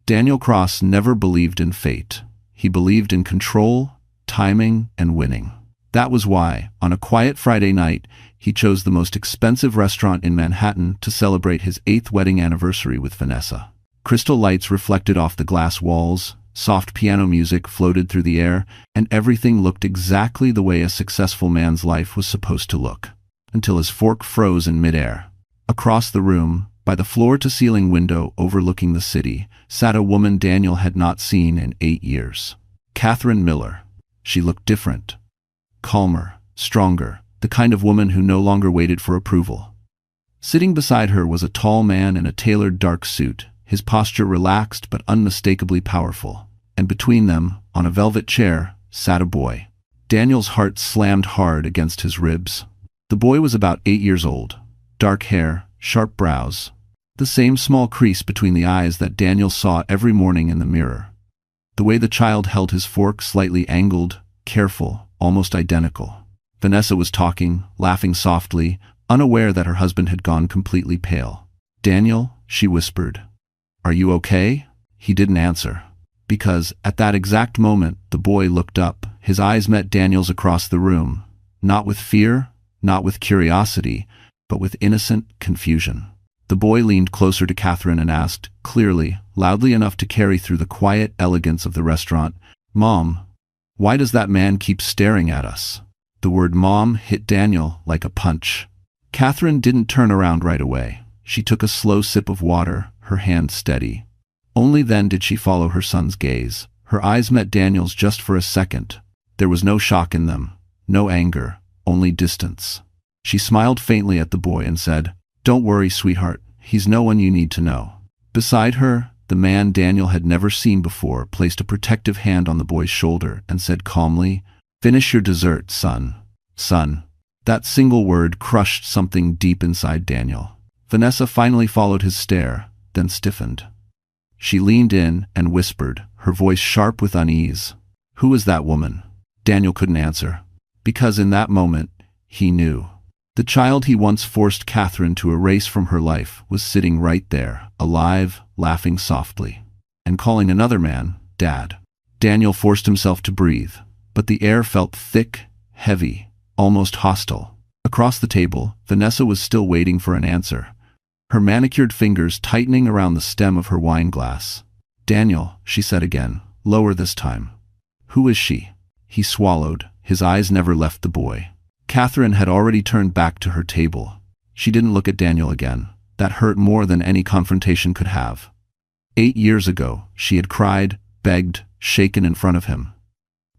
Daniel Cross never believed in fate. He believed in control, timing, and winning. That was why, on a quiet Friday night, he chose the most expensive restaurant in Manhattan to celebrate his 8th wedding anniversary with Vanessa. Crystal lights reflected off the glass walls, soft piano music floated through the air, and everything looked exactly the way a successful man's life was supposed to look. Until his fork froze in midair. Across the room, by the floor-to-ceiling window overlooking the city, sat a woman Daniel had not seen in 8 years. Catherine Miller. She looked different. Calmer, stronger, the kind of woman who no longer waited for approval. Sitting beside her was a tall man in a tailored dark suit, his posture relaxed but unmistakably powerful. And between them, on a velvet chair, sat a boy. Daniel's heart slammed hard against his ribs. The boy was about 8 years old. Dark hair, sharp brows. The same small crease between the eyes that Daniel saw every morning in the mirror. The way the child held his fork slightly angled, careful, almost identical. Vanessa was talking, laughing softly, unaware that her husband had gone completely pale. "Daniel," she whispered. "Are you okay?" He didn't answer. Because, at that exact moment, the boy looked up. His eyes met Daniel's across the room. Not with fear, not with curiosity, but with innocent confusion. The boy leaned closer to Catherine and asked, clearly, loudly enough to carry through the quiet elegance of the restaurant, "Mom, why does that man keep staring at us?" The word "mom" hit Daniel like a punch. Catherine didn't turn around right away. She took a slow sip of water, her hand steady. Only then did she follow her son's gaze. Her eyes met Daniel's just for a second. There was no shock in them, no anger, only distance. She smiled faintly at the boy and said, "Don't worry, sweetheart, he's no one you need to know." Beside her, the man Daniel had never seen before placed a protective hand on the boy's shoulder and said calmly, "Finish your dessert, son." Son. That single word crushed something deep inside Daniel. Vanessa finally followed his stare, then stiffened. She leaned in and whispered, her voice sharp with unease. "Who was that woman?" Daniel couldn't answer. Because in that moment, he knew. The child he once forced Catherine to erase from her life was sitting right there, alive, laughing softly, and calling another man, Dad. Daniel forced himself to breathe, but the air felt thick, heavy, almost hostile. Across the table, Vanessa was still waiting for an answer, her manicured fingers tightening around the stem of her wine glass. "Daniel," she said again, lower this time. "Who is she?" He swallowed, his eyes never left the boy. Catherine had already turned back to her table. She didn't look at Daniel again. That hurt more than any confrontation could have. 8 years ago, she had cried, begged, shaken in front of him.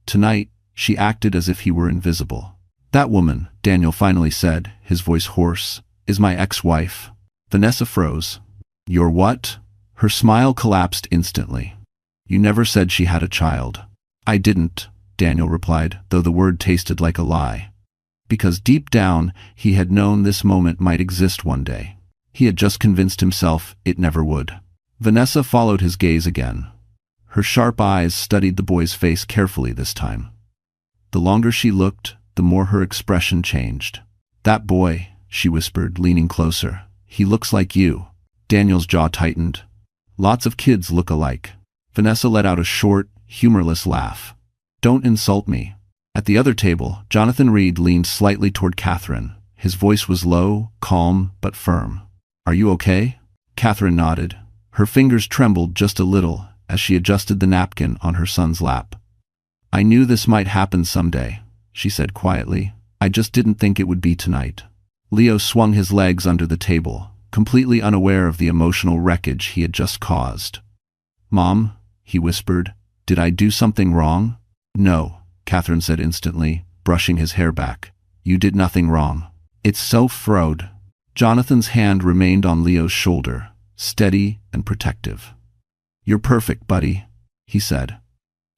Tonight, she acted as if he were invisible. "That woman," Daniel finally said, his voice hoarse, "is my ex-wife." Vanessa froze. "Your what?" Her smile collapsed instantly. "You never said she had a child." "I didn't," Daniel replied, though the word tasted like a lie. Because deep down, he had known this moment might exist one day. He had just convinced himself it never would. Vanessa followed his gaze again. Her sharp eyes studied the boy's face carefully this time. The longer she looked, the more her expression changed. "That boy," she whispered, leaning closer. "He looks like you." Daniel's jaw tightened. "Lots of kids look alike." Vanessa let out a short, humorless laugh. "Don't insult me." At the other table, Jonathan Reed leaned slightly toward Catherine. His voice was low, calm, but firm. "Are you okay?" Catherine nodded. Her fingers trembled just a little as she adjusted the napkin on her son's lap. "I knew this might happen someday," she said quietly. "I just didn't think it would be tonight." Leo swung his legs under the table, completely unaware of the emotional wreckage he had just caused. "Mom," he whispered, "did I do something wrong?" "No," Catherine said instantly, brushing his hair back. "You did nothing wrong." "It's so fraude." Jonathan's hand remained on Leo's shoulder, steady and protective. "You're perfect, buddy," he said.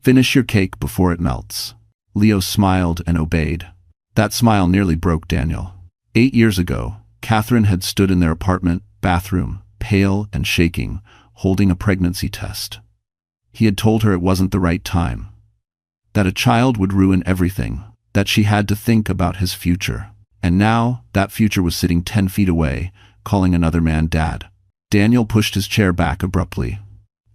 "Finish your cake before it melts." Leo smiled and obeyed. That smile nearly broke Daniel. 8 years ago, Catherine had stood in their apartment bathroom, pale and shaking, holding a pregnancy test. He had told her it wasn't the right time. That a child would ruin everything, that she had to think about his future. And now, that future was sitting 10 feet away, calling another man Dad. Daniel pushed his chair back abruptly.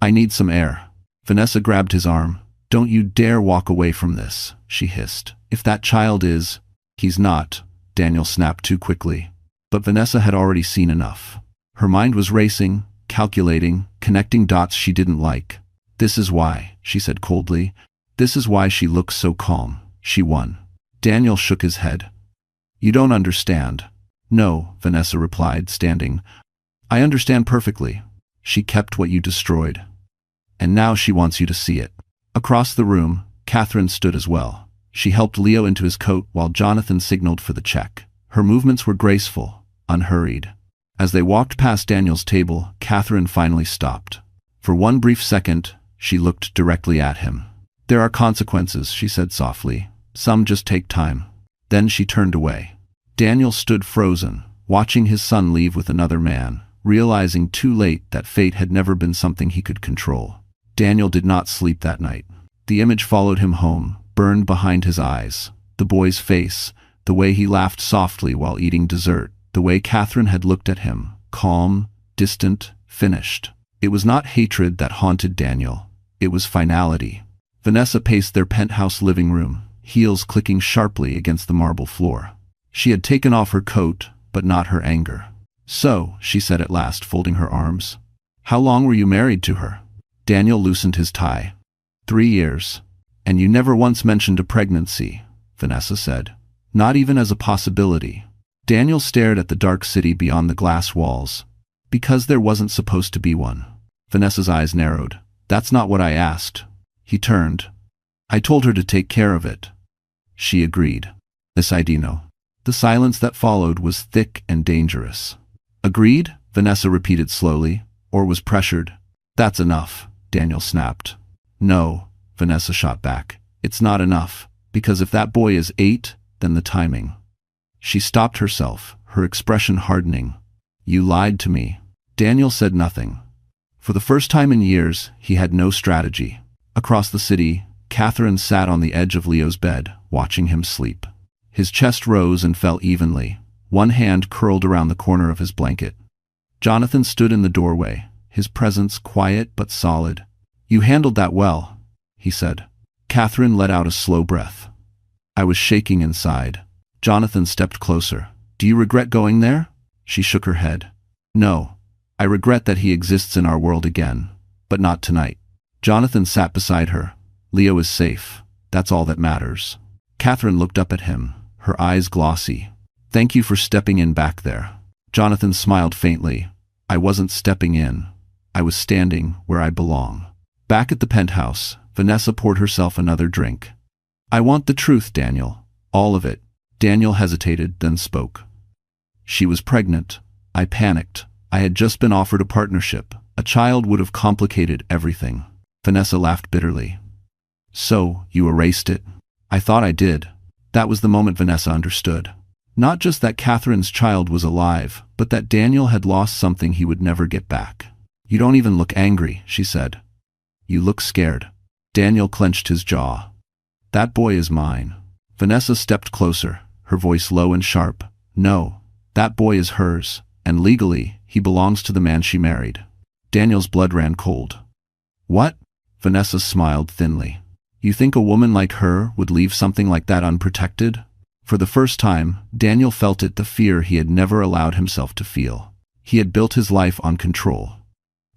I need some air. Vanessa grabbed his arm. Don't you dare walk away from this, she hissed. If that child is… He's not, Daniel snapped too quickly. But Vanessa had already seen enough. Her mind was racing, calculating, connecting dots she didn't like. This is why, she said coldly. This is why she looks so calm. She won. Daniel shook his head. You don't understand. No, Vanessa replied, standing. I understand perfectly. She kept what you destroyed. And now she wants you to see it. Across the room, Catherine stood as well. She helped Leo into his coat while Jonathan signaled for the check. Her movements were graceful, unhurried. As they walked past Daniel's table, Catherine finally stopped. For one brief second, she looked directly at him. There are consequences, she said softly. Some just take time. Then she turned away. Daniel stood frozen, watching his son leave with another man, realizing too late that fate had never been something he could control. Daniel did not sleep that night. The image followed him home, burned behind his eyes. The boy's face, the way he laughed softly while eating dessert, the way Catherine had looked at him, calm, distant, finished. It was not hatred that haunted Daniel. It was finality. Vanessa paced their penthouse living room, heels clicking sharply against the marble floor. She had taken off her coat, but not her anger. So, she said at last, folding her arms. How long were you married to her? Daniel loosened his tie. 3 years. And you never once mentioned a pregnancy, Vanessa said. Not even as a possibility. Daniel stared at the dark city beyond the glass walls. Because there wasn't supposed to be one. Vanessa's eyes narrowed. That's not what I asked. He turned. I told her to take care of it. She agreed. Decidino. The silence that followed was thick and dangerous. Agreed? Vanessa repeated slowly, or was pressured. That's enough, Daniel snapped. No, Vanessa shot back. It's not enough, because if that boy is 8, then the timing. She stopped herself, her expression hardening. You lied to me. Daniel said nothing. For the first time in years, he had no strategy. Across the city, Catherine sat on the edge of Leo's bed, watching him sleep. His chest rose and fell evenly, one hand curled around the corner of his blanket. Jonathan stood in the doorway, his presence quiet but solid. You handled that well, he said. Catherine let out a slow breath. I was shaking inside. Jonathan stepped closer. Do you regret going there? She shook her head. No. I regret that he exists in our world again, but not tonight. Jonathan sat beside her. Leo is safe. That's all that matters. Catherine looked up at him, her eyes glossy. Thank you for stepping in back there. Jonathan smiled faintly. I wasn't stepping in. I was standing where I belong. Back at the penthouse, Vanessa poured herself another drink. I want the truth, Daniel. All of it. Daniel hesitated, then spoke. She was pregnant. I panicked. I had just been offered a partnership. A child would have complicated everything. Vanessa laughed bitterly. So, you erased it? I thought I did. That was the moment Vanessa understood. Not just that Catherine's child was alive, but that Daniel had lost something he would never get back. You don't even look angry, she said. You look scared. Daniel clenched his jaw. That boy is mine. Vanessa stepped closer, her voice low and sharp. No, that boy is hers, and legally, he belongs to the man she married. Daniel's blood ran cold. What? Vanessa smiled thinly. You think a woman like her would leave something like that unprotected? For the first time, Daniel felt it, the fear he had never allowed himself to feel. He had built his life on control,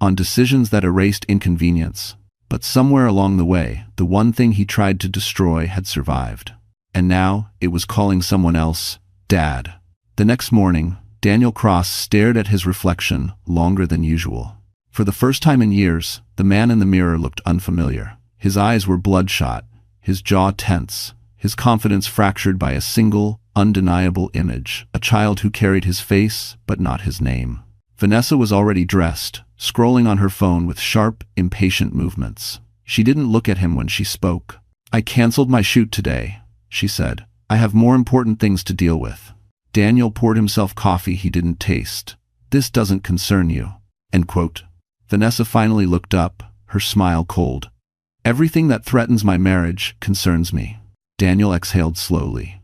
on decisions that erased inconvenience. But somewhere along the way, the one thing he tried to destroy had survived. And now, it was calling someone else Dad. The next morning, Daniel Cross stared at his reflection longer than usual. For the first time in years, the man in the mirror looked unfamiliar. His eyes were bloodshot, his jaw tense, his confidence fractured by a single, undeniable image, a child who carried his face but not his name. Vanessa was already dressed, scrolling on her phone with sharp, impatient movements. She didn't look at him when she spoke. I canceled my shoot today, she said. I have more important things to deal with. Daniel poured himself coffee he didn't taste. This doesn't concern you. End quote. Vanessa finally looked up, her smile cold. Everything that threatens my marriage concerns me. Daniel exhaled slowly.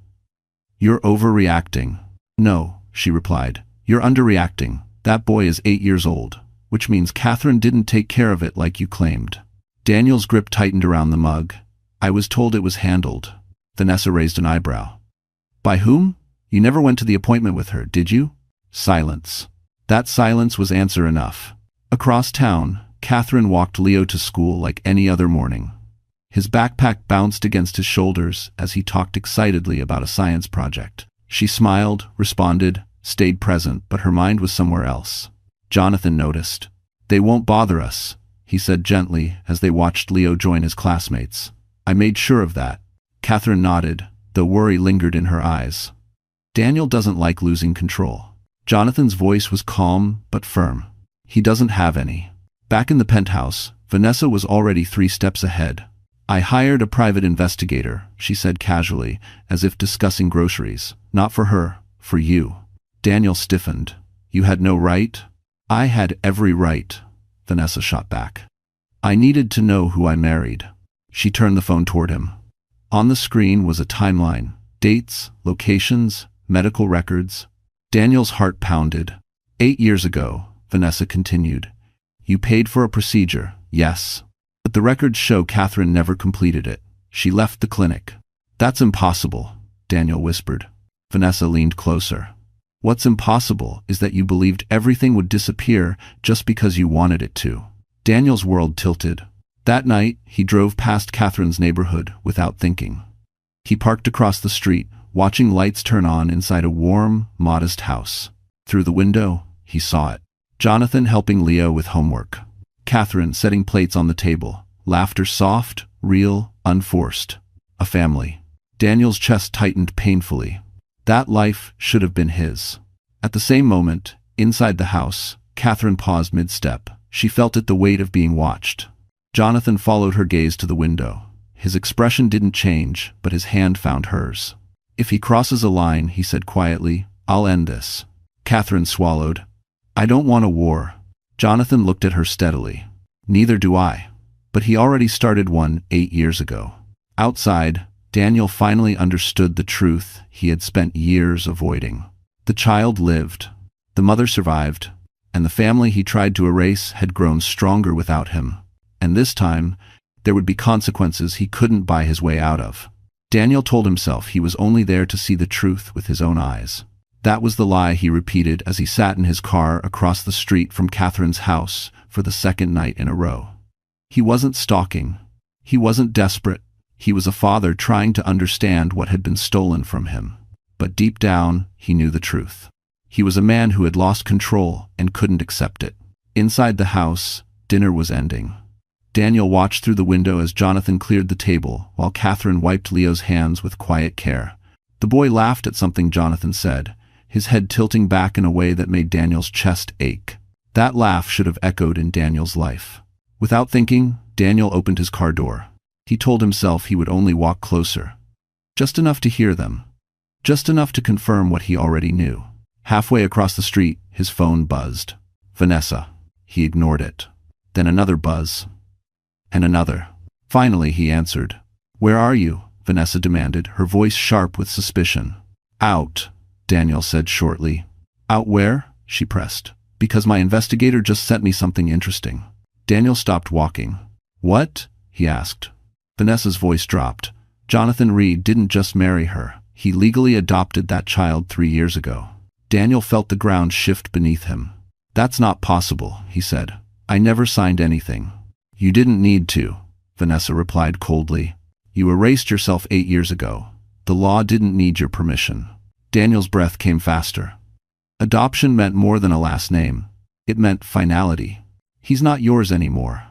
You're overreacting. No, she replied. You're underreacting. That boy is 8 years old. which means Catherine didn't take care of it like you claimed. Daniel's grip tightened around the mug. I was told it was handled. Vanessa raised an eyebrow. By whom? You never went to the appointment with her, did you? Silence. That silence was answer enough. Across town, Catherine walked Leo to school like any other morning. His backpack bounced against his shoulders as he talked excitedly about a science project. She smiled, responded, stayed present, but her mind was somewhere else. Jonathan noticed. They won't bother us, he said gently as they watched Leo join his classmates. I made sure of that. Catherine nodded, though worry lingered in her eyes. Daniel doesn't like losing control. Jonathan's voice was calm but firm. He doesn't have any. Back in the penthouse, Vanessa was already 3 steps ahead. I hired a private investigator, she said casually, as if discussing groceries. Not for her, for you. Daniel stiffened. You had no right? I had every right, Vanessa shot back. I needed to know who I married. She turned the phone toward him. On the screen was a timeline. Dates, locations, medical records. Daniel's heart pounded. 8 years ago, Vanessa continued. You paid for a procedure, yes. But the records show Catherine never completed it. She left the clinic. That's impossible, Daniel whispered. Vanessa leaned closer. What's impossible is that you believed everything would disappear just because you wanted it to. Daniel's world tilted. That night, he drove past Catherine's neighborhood without thinking. He parked across the street, watching lights turn on inside a warm, modest house. Through the window, he saw it. Jonathan helping Leo with homework. Catherine setting plates on the table. Laughter soft, real, unforced. A family. Daniel's chest tightened painfully. That life should have been his. At the same moment, inside the house, Catherine paused mid-step. She felt it, the weight of being watched. Jonathan followed her gaze to the window. His expression didn't change, but his hand found hers. If he crosses a line, he said quietly, I'll end this. Catherine swallowed. I don't want a war. Jonathan looked at her steadily. Neither do I. But he already started one 8 years ago. Outside, Daniel finally understood the truth he had spent years avoiding. The child lived. The mother survived. And the family he tried to erase had grown stronger without him. And this time, there would be consequences he couldn't buy his way out of. Daniel told himself he was only there to see the truth with his own eyes. That was the lie he repeated as he sat in his car across the street from Catherine's house for the second night in a row. He wasn't stalking. He wasn't desperate. He was a father trying to understand what had been stolen from him. But deep down, he knew the truth. He was a man who had lost control and couldn't accept it. Inside the house, dinner was ending. Daniel watched through the window as Jonathan cleared the table, while Catherine wiped Leo's hands with quiet care. The boy laughed at something Jonathan said, his head tilting back in a way that made Daniel's chest ache. That laugh should have echoed in Daniel's life. Without thinking, Daniel opened his car door. He told himself he would only walk closer. Just enough to hear them. Just enough to confirm what he already knew. Halfway across the street, his phone buzzed. Vanessa. He ignored it. Then another buzz. And another. Finally, he answered. Where are you? Vanessa demanded, her voice sharp with suspicion. Out, Daniel said shortly. Out where? She pressed. Because my investigator just sent me something interesting. Daniel stopped walking. What? He asked. Vanessa's voice dropped. Jonathan Reed didn't just marry her. He legally adopted that child 3 years ago. Daniel felt the ground shift beneath him. That's not possible, he said. I never signed anything. You didn't need to, Vanessa replied coldly. You erased yourself 8 years ago. The law didn't need your permission. Daniel's breath came faster. Adoption meant more than a last name. It meant finality. He's not yours anymore,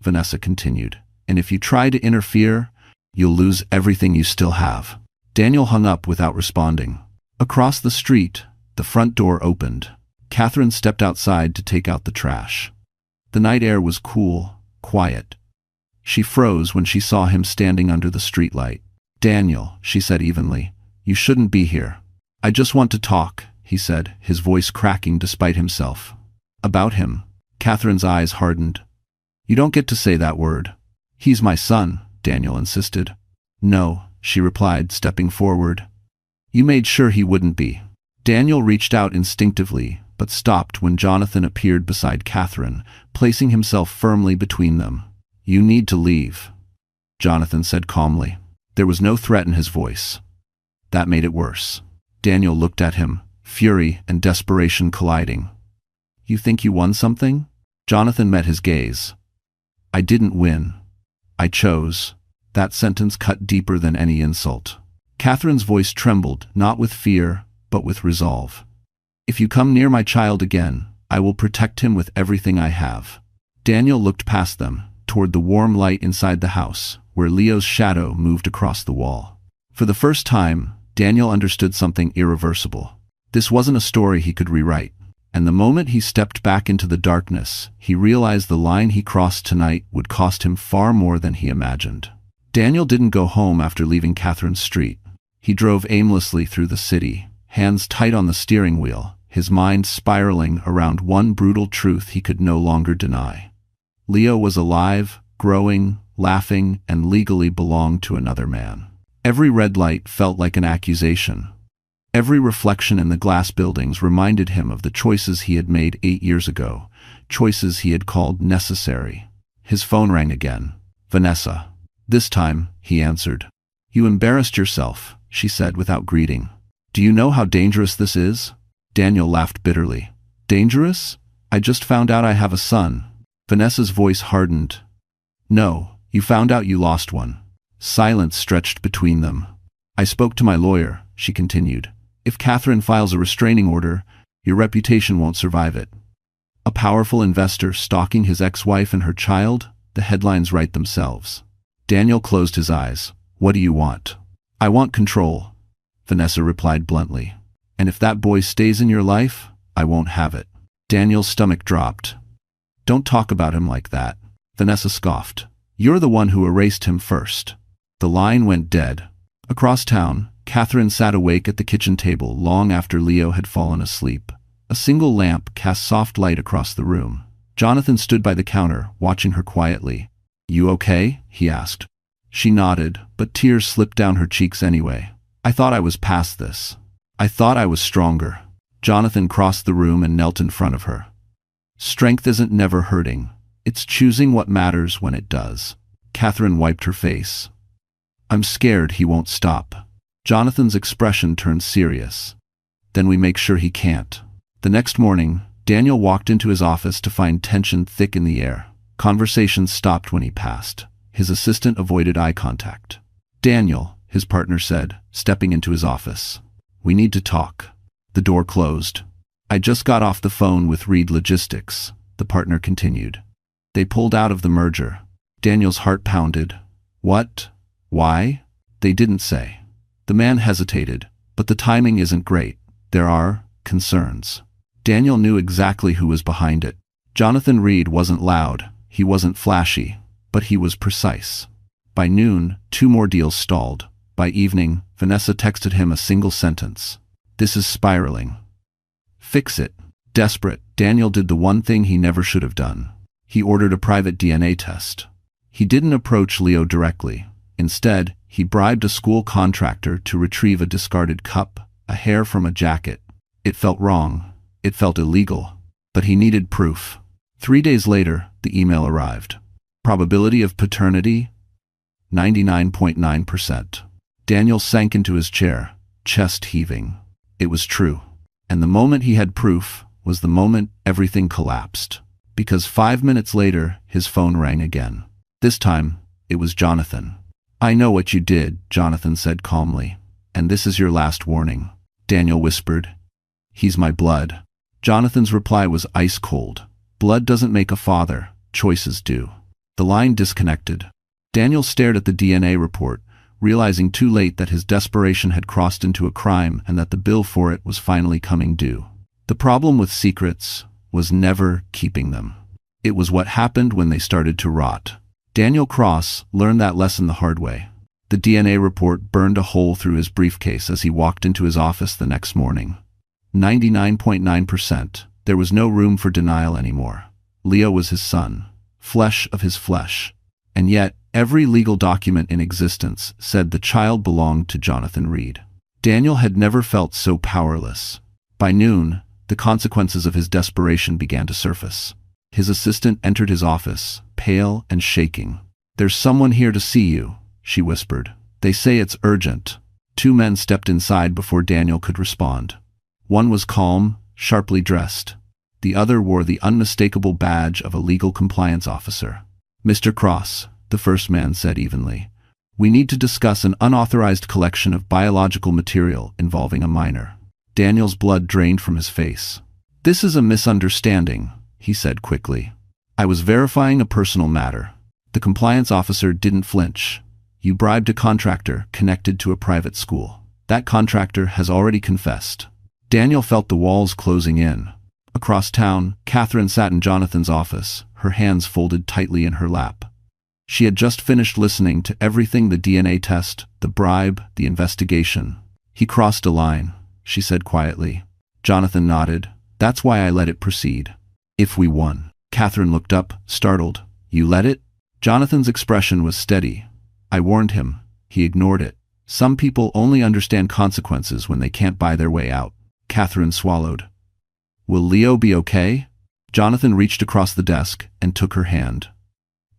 Vanessa continued. And if you try to interfere, you'll lose everything you still have. Daniel hung up without responding. Across the street, the front door opened. Catherine stepped outside to take out the trash. The night air was cool, quiet. She froze when she saw him standing under the streetlight. Daniel, she said evenly, you shouldn't be here. I just want to talk, he said, his voice cracking despite himself. About him. Catherine's eyes hardened. You don't get to say that word. He's my son, Daniel insisted. No, she replied, stepping forward. You made sure he wouldn't be. Daniel reached out instinctively, but stopped when Jonathan appeared beside Catherine, placing himself firmly between them. "You need to leave," Jonathan said calmly. There was no threat in his voice. That made it worse. Daniel looked at him, fury and desperation colliding. "You think you won something?" Jonathan met his gaze. "I didn't win. I chose." That sentence cut deeper than any insult. Catherine's voice trembled, not with fear, but with resolve. "If you come near my child again, I will protect him with everything I have." Daniel looked past them, toward the warm light inside the house, where Leo's shadow moved across the wall. For the first time, Daniel understood something irreversible. This wasn't a story he could rewrite. And the moment he stepped back into the darkness, he realized the line he crossed tonight would cost him far more than he imagined. Daniel didn't go home after leaving Catherine's street. He drove aimlessly through the city, hands tight on the steering wheel, his mind spiraling around one brutal truth he could no longer deny. Leo was alive, growing, laughing, and legally belonged to another man. Every red light felt like an accusation. Every reflection in the glass buildings reminded him of the choices he had made 8 years ago, choices he had called necessary. His phone rang again. "Vanessa." This time, he answered. "You embarrassed yourself," she said without greeting. "Do you know how dangerous this is?" Daniel laughed bitterly. "Dangerous? I just found out I have a son." Vanessa's voice hardened. "No, you found out you lost one." Silence stretched between them. "I spoke to my lawyer," she continued. "If Catherine files a restraining order, your reputation won't survive it." A powerful investor stalking his ex-wife and her child? The headlines write themselves. Daniel closed his eyes. "What do you want?" "I want control," Vanessa replied bluntly. "And if that boy stays in your life, I won't have it." Daniel's stomach dropped. "Don't talk about him like that," Vanessa scoffed. "You're the one who erased him first." The line went dead. Across town, Catherine sat awake at the kitchen table long after Leo had fallen asleep. A single lamp cast soft light across the room. Jonathan stood by the counter, watching her quietly. "You okay?" he asked. She nodded, but tears slipped down her cheeks anyway. "I thought I was past this. I thought I was stronger." Jonathan crossed the room and knelt in front of her. "Strength isn't never hurting. It's choosing what matters when it does." Catherine wiped her face. "I'm scared he won't stop." Jonathan's expression turned serious. "Then we make sure he can't." The next morning, Daniel walked into his office to find tension thick in the air. Conversations stopped when he passed. His assistant avoided eye contact. "Daniel," his partner said, stepping into his office. "We need to talk." The door closed. "I just got off the phone with Reed Logistics," the partner continued. "They pulled out of the merger." Daniel's heart pounded. "What? Why?" "They didn't say." The man hesitated. "But the timing isn't great. There are concerns." Daniel knew exactly who was behind it. Jonathan Reed wasn't loud, he wasn't flashy, but he was precise. By noon, 2 more deals stalled. By evening, Vanessa texted him a single sentence. "This is spiraling. Fix it." Desperate, Daniel did the one thing he never should have done. He ordered a private DNA test. He didn't approach Leo directly. Instead, he bribed a school contractor to retrieve a discarded cup, a hair from a jacket. It felt wrong. It felt illegal. But he needed proof. 3 days later, the email arrived. Probability of paternity? 99.9%. Daniel sank into his chair, chest heaving. It was true. And the moment he had proof was the moment everything collapsed. Because 5 minutes later, his phone rang again. This time, it was Jonathan. "I know what you did," Jonathan said calmly. "And this is your last warning." Daniel whispered. "He's my blood." Jonathan's reply was ice cold. "Blood doesn't make a father, choices do." The line disconnected. Daniel stared at the DNA report, realizing too late that his desperation had crossed into a crime and that the bill for it was finally coming due. The problem with secrets was never keeping them. It was what happened when they started to rot. Daniel Cross learned that lesson the hard way. The DNA report burned a hole through his briefcase as he walked into his office the next morning. 99.9%. There was no room for denial anymore. Leo was his son, flesh of his flesh. And yet, every legal document in existence said the child belonged to Jonathan Reed. Daniel had never felt so powerless. By noon, The consequences of his desperation began to surface. His assistant entered his office, pale and shaking. "There's someone here to see you," she whispered. "They say it's urgent." 2 men stepped inside before Daniel could respond. One was calm, sharply dressed. The other wore the unmistakable badge of a legal compliance officer. "Mr. Cross," the first man said evenly, "we need to discuss an unauthorized collection of biological material involving a minor." Daniel's blood drained from his face. "This is a misunderstanding," he said quickly. "I was verifying a personal matter." The compliance officer didn't flinch. "You bribed a contractor connected to a private school. That contractor has already confessed." Daniel felt the walls closing in. Across town, Catherine sat in Jonathan's office, her hands folded tightly in her lap. She had just finished listening to everything: the DNA test, the bribe, the investigation. "He crossed a line," she said quietly. Jonathan nodded. "That's why I let it proceed." "If we won." Catherine looked up, startled. "You let it?" Jonathan's expression was steady. "I warned him. He ignored it. Some people only understand consequences when they can't buy their way out." Catherine swallowed. "Will Leo be okay?" Jonathan reached across the desk and took her hand.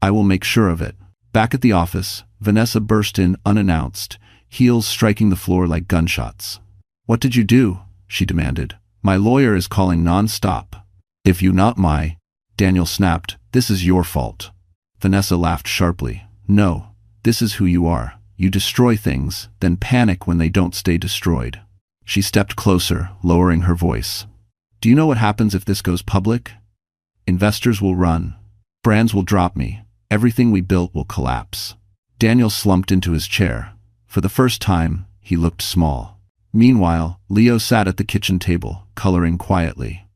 "I will make sure of it." Back at the office, Vanessa burst in unannounced, heels striking the floor like gunshots. "What did you do?" she demanded. "My lawyer is calling non-stop." "If you not my," Daniel snapped, "this is your fault." Vanessa laughed sharply. "No, this is who you are. You destroy things, then panic when they don't stay destroyed." She stepped closer, lowering her voice. "Do you know what happens if this goes public? Investors will run. Brands will drop me. Everything we built will collapse." Daniel slumped into his chair. For the first time, he looked small. Meanwhile, Leo sat at the kitchen table, coloring quietly.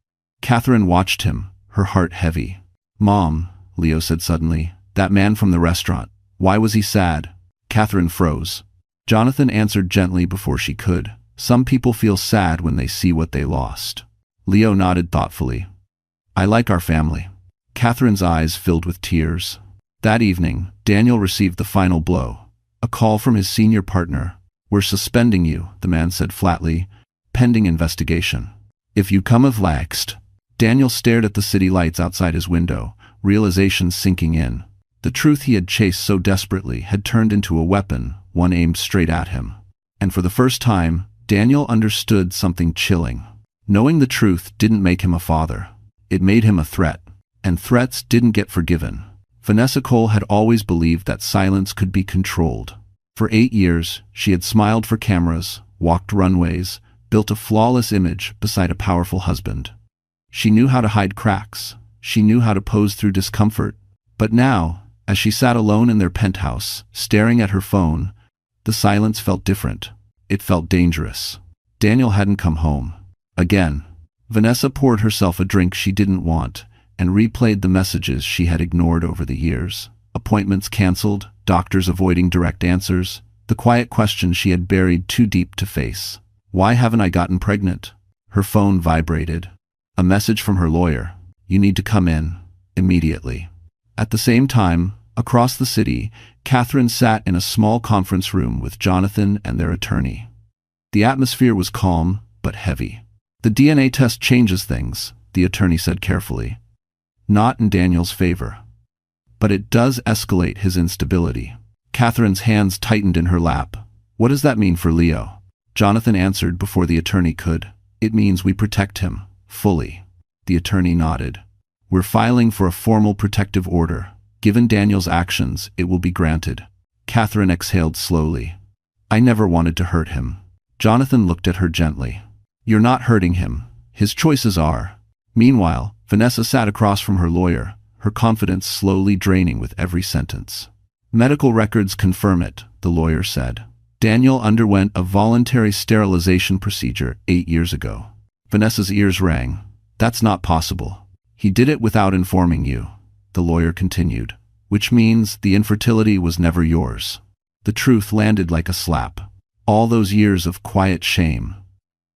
Catherine watched him, her heart heavy. "Mom," Leo said suddenly, "that man from the restaurant, why was he sad?" Catherine froze. Jonathan answered gently before she could. "Some people feel sad when they see what they lost." Leo nodded thoughtfully. "I like our family." Catherine's eyes filled with tears. That evening, Daniel received the final blow. A call from his senior partner. "We're suspending you," the man said flatly, "pending investigation. If you come of laxed." Daniel stared at the city lights outside his window, realization sinking in. The truth he had chased so desperately had turned into a weapon, one aimed straight at him. And for the first time, Daniel understood something chilling. Knowing the truth didn't make him a father. It made him a threat. And threats didn't get forgiven. Vanessa Cole had always believed that silence could be controlled. For 8 years, she had smiled for cameras, walked runways, built a flawless image beside a powerful husband. She knew how to hide cracks. She knew how to pose through discomfort. But now, as she sat alone in their penthouse, staring at her phone, the silence felt different. It felt dangerous. Daniel hadn't come home. Again. Vanessa poured herself a drink she didn't want and replayed the messages she had ignored over the years. Appointments canceled, doctors avoiding direct answers, the quiet questions she had buried too deep to face. "Why haven't I gotten pregnant?" Her phone vibrated. A message from her lawyer. "You need to come in. Immediately." At the same time, across the city, Catherine sat in a small conference room with Jonathan and their attorney. The atmosphere was calm, but heavy. "The DNA test changes things," the attorney said carefully. "Not in Daniel's favor. But it does escalate his instability." Catherine's hands tightened in her lap. "What does that mean for Leo?" Jonathan answered before the attorney could. "It means we protect him, fully." The attorney nodded. "We're filing for a formal protective order. Given Daniel's actions, it will be granted." Catherine exhaled slowly. "I never wanted to hurt him." Jonathan looked at her gently. "You're not hurting him. His choices are." Meanwhile, Vanessa sat across from her lawyer, her confidence slowly draining with every sentence. "Medical records confirm it," the lawyer said. "Daniel underwent a voluntary sterilization procedure 8 years ago." Vanessa's ears rang. "That's not possible." "He did it without informing you," the lawyer continued, "which means the infertility was never yours." The truth landed like a slap. All those years of quiet shame.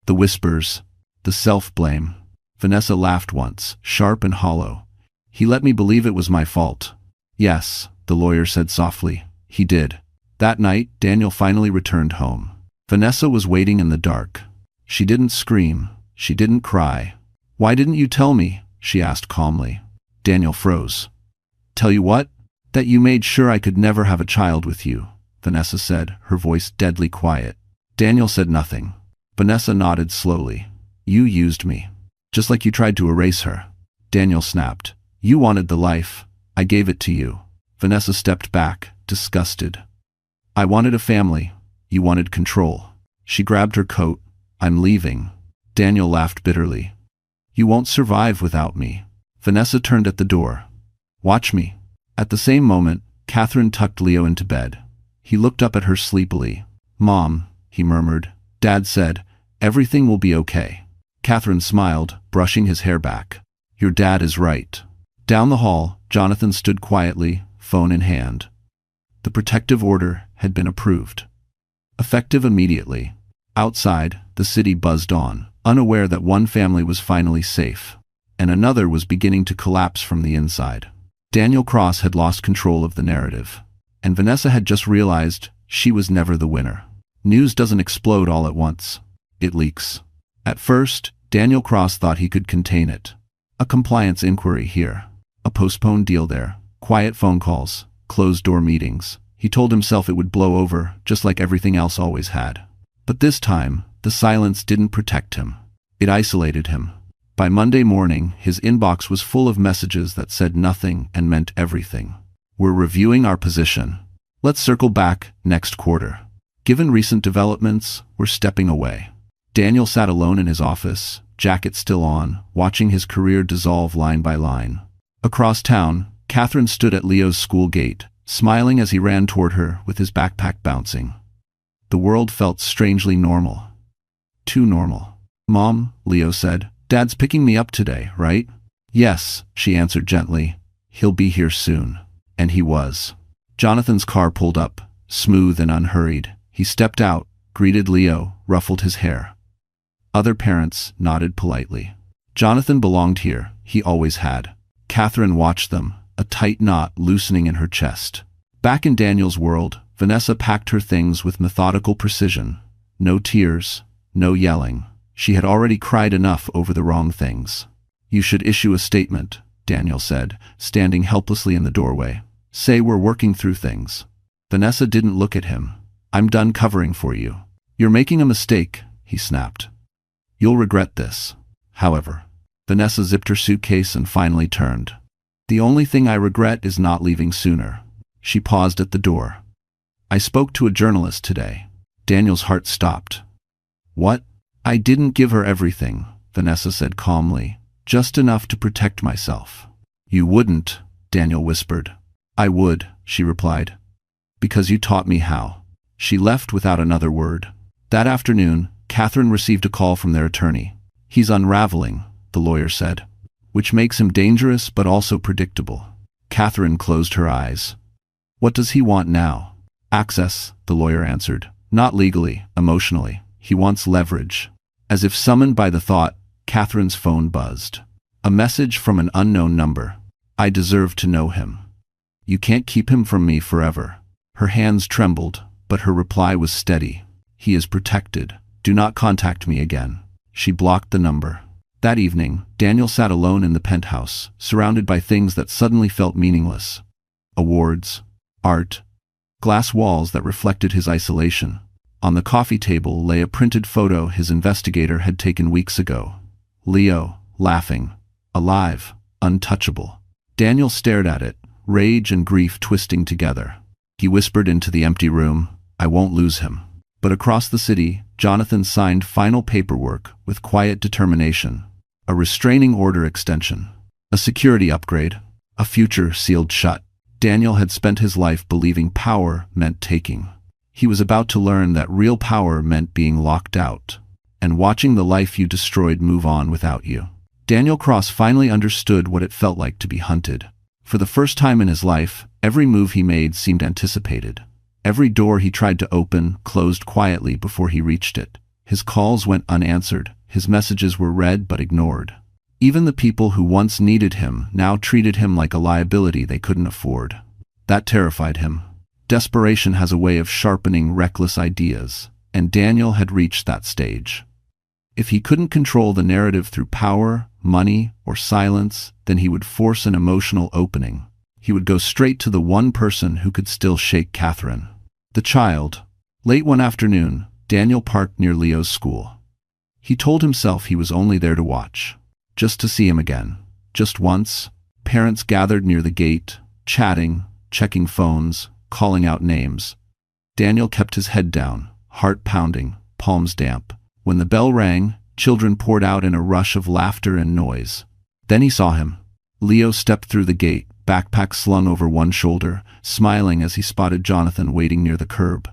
The whispers. The self-blame. Vanessa laughed once, sharp and hollow. "He let me believe it was my fault." "Yes," the lawyer said softly. "He did." That night, Daniel finally returned home. Vanessa was waiting in the dark. She didn't scream. She didn't cry. "Why didn't you tell me?" she asked calmly. Daniel froze. "Tell you what? That you made sure I could never have a child with you," Vanessa said, her voice deadly quiet. Daniel said nothing. Vanessa nodded slowly. "You used me. Just like you tried to erase her." Daniel snapped. "You wanted the life. I gave it to you." Vanessa stepped back, disgusted. "I wanted a family. You wanted control." She grabbed her coat. "I'm leaving." Daniel laughed bitterly. "You won't survive without me." Vanessa turned at the door. "Watch me." At the same moment, Catherine tucked Leo into bed. He looked up at her sleepily. "Mom," he murmured. "Dad said, everything will be okay." Catherine smiled, brushing his hair back. "Your dad is right." Down the hall, Jonathan stood quietly, phone in hand. The protective order had been approved. Effective immediately. Outside, the city buzzed on, unaware that one family was finally safe, and another was beginning to collapse from the inside. Daniel Cross had lost control of the narrative, and Vanessa had just realized she was never the winner. News doesn't explode all at once. It leaks. At first, Daniel Cross thought he could contain it. A compliance inquiry here, a postponed deal there, quiet phone calls, closed-door meetings. He told himself it would blow over, just like everything else always had. But this time, the silence didn't protect him. It isolated him. By Monday morning, his inbox was full of messages that said nothing and meant everything. "We're reviewing our position. Let's circle back next quarter. Given recent developments, we're stepping away." Daniel sat alone in his office, jacket still on, watching his career dissolve line by line. Across town, Catherine stood at Leo's school gate, smiling as he ran toward her with his backpack bouncing. The world felt strangely normal. Too normal. "Mom," Leo said, "Dad's picking me up today, right?" "Yes," she answered gently. "He'll be here soon." And he was. Jonathan's car pulled up, smooth and unhurried. He stepped out, greeted Leo, ruffled his hair. Other parents nodded politely. Jonathan belonged here, he always had. Catherine watched them, a tight knot loosening in her chest. Back in Daniel's world, Vanessa packed her things with methodical precision. No tears, no yelling. She had already cried enough over the wrong things. "You should issue a statement," Daniel said, standing helplessly in the doorway. "Say we're working through things." Vanessa didn't look at him. "I'm done covering for you." "You're making a mistake," he snapped. "You'll regret this." However, Vanessa zipped her suitcase and finally turned. "The only thing I regret is not leaving sooner." She paused at the door. "I spoke to a journalist today." Daniel's heart stopped. "What?" "I didn't give her everything," Vanessa said calmly. "Just enough to protect myself." "You wouldn't," Daniel whispered. "I would," she replied. "Because you taught me how." She left without another word. That afternoon, Catherine received a call from their attorney. "He's unraveling," the lawyer said, "which makes him dangerous but also predictable." Catherine closed her eyes. "What does he want now?" "Access," the lawyer answered. "Not legally, emotionally. He wants leverage." As if summoned by the thought, Catherine's phone buzzed. A message from an unknown number. "I deserve to know him. You can't keep him from me forever." Her hands trembled, but her reply was steady. "He is protected. Do not contact me again." She blocked the number. That evening, Daniel sat alone in the penthouse, surrounded by things that suddenly felt meaningless. Awards, art, glass walls that reflected his isolation. On the coffee table lay a printed photo his investigator had taken weeks ago. Leo, laughing, alive, untouchable. Daniel stared at it, rage and grief twisting together. He whispered into the empty room, "I won't lose him." But across the city, Jonathan signed final paperwork with quiet determination. A restraining order extension. A security upgrade. A future sealed shut. Daniel had spent his life believing power meant taking. He was about to learn that real power meant being locked out, and watching the life you destroyed move on without you. Daniel Cross finally understood what it felt like to be hunted. For the first time in his life, every move he made seemed anticipated. Every door he tried to open closed quietly before he reached it. His calls went unanswered. His messages were read but ignored. Even the people who once needed him now treated him like a liability they couldn't afford. That terrified him. Desperation has a way of sharpening reckless ideas, and Daniel had reached that stage. If he couldn't control the narrative through power, money, or silence, then he would force an emotional opening. He would go straight to the one person who could still shake Catherine. The child. Late one afternoon, Daniel parked near Leo's school. He told himself he was only there to watch. Just to see him again. Just once. Parents gathered near the gate, chatting, checking phones, calling out names. Daniel kept his head down, heart pounding, palms damp. When the bell rang, children poured out in a rush of laughter and noise. Then he saw him. Leo stepped through the gate, backpack slung over one shoulder, smiling as he spotted Jonathan waiting near the curb.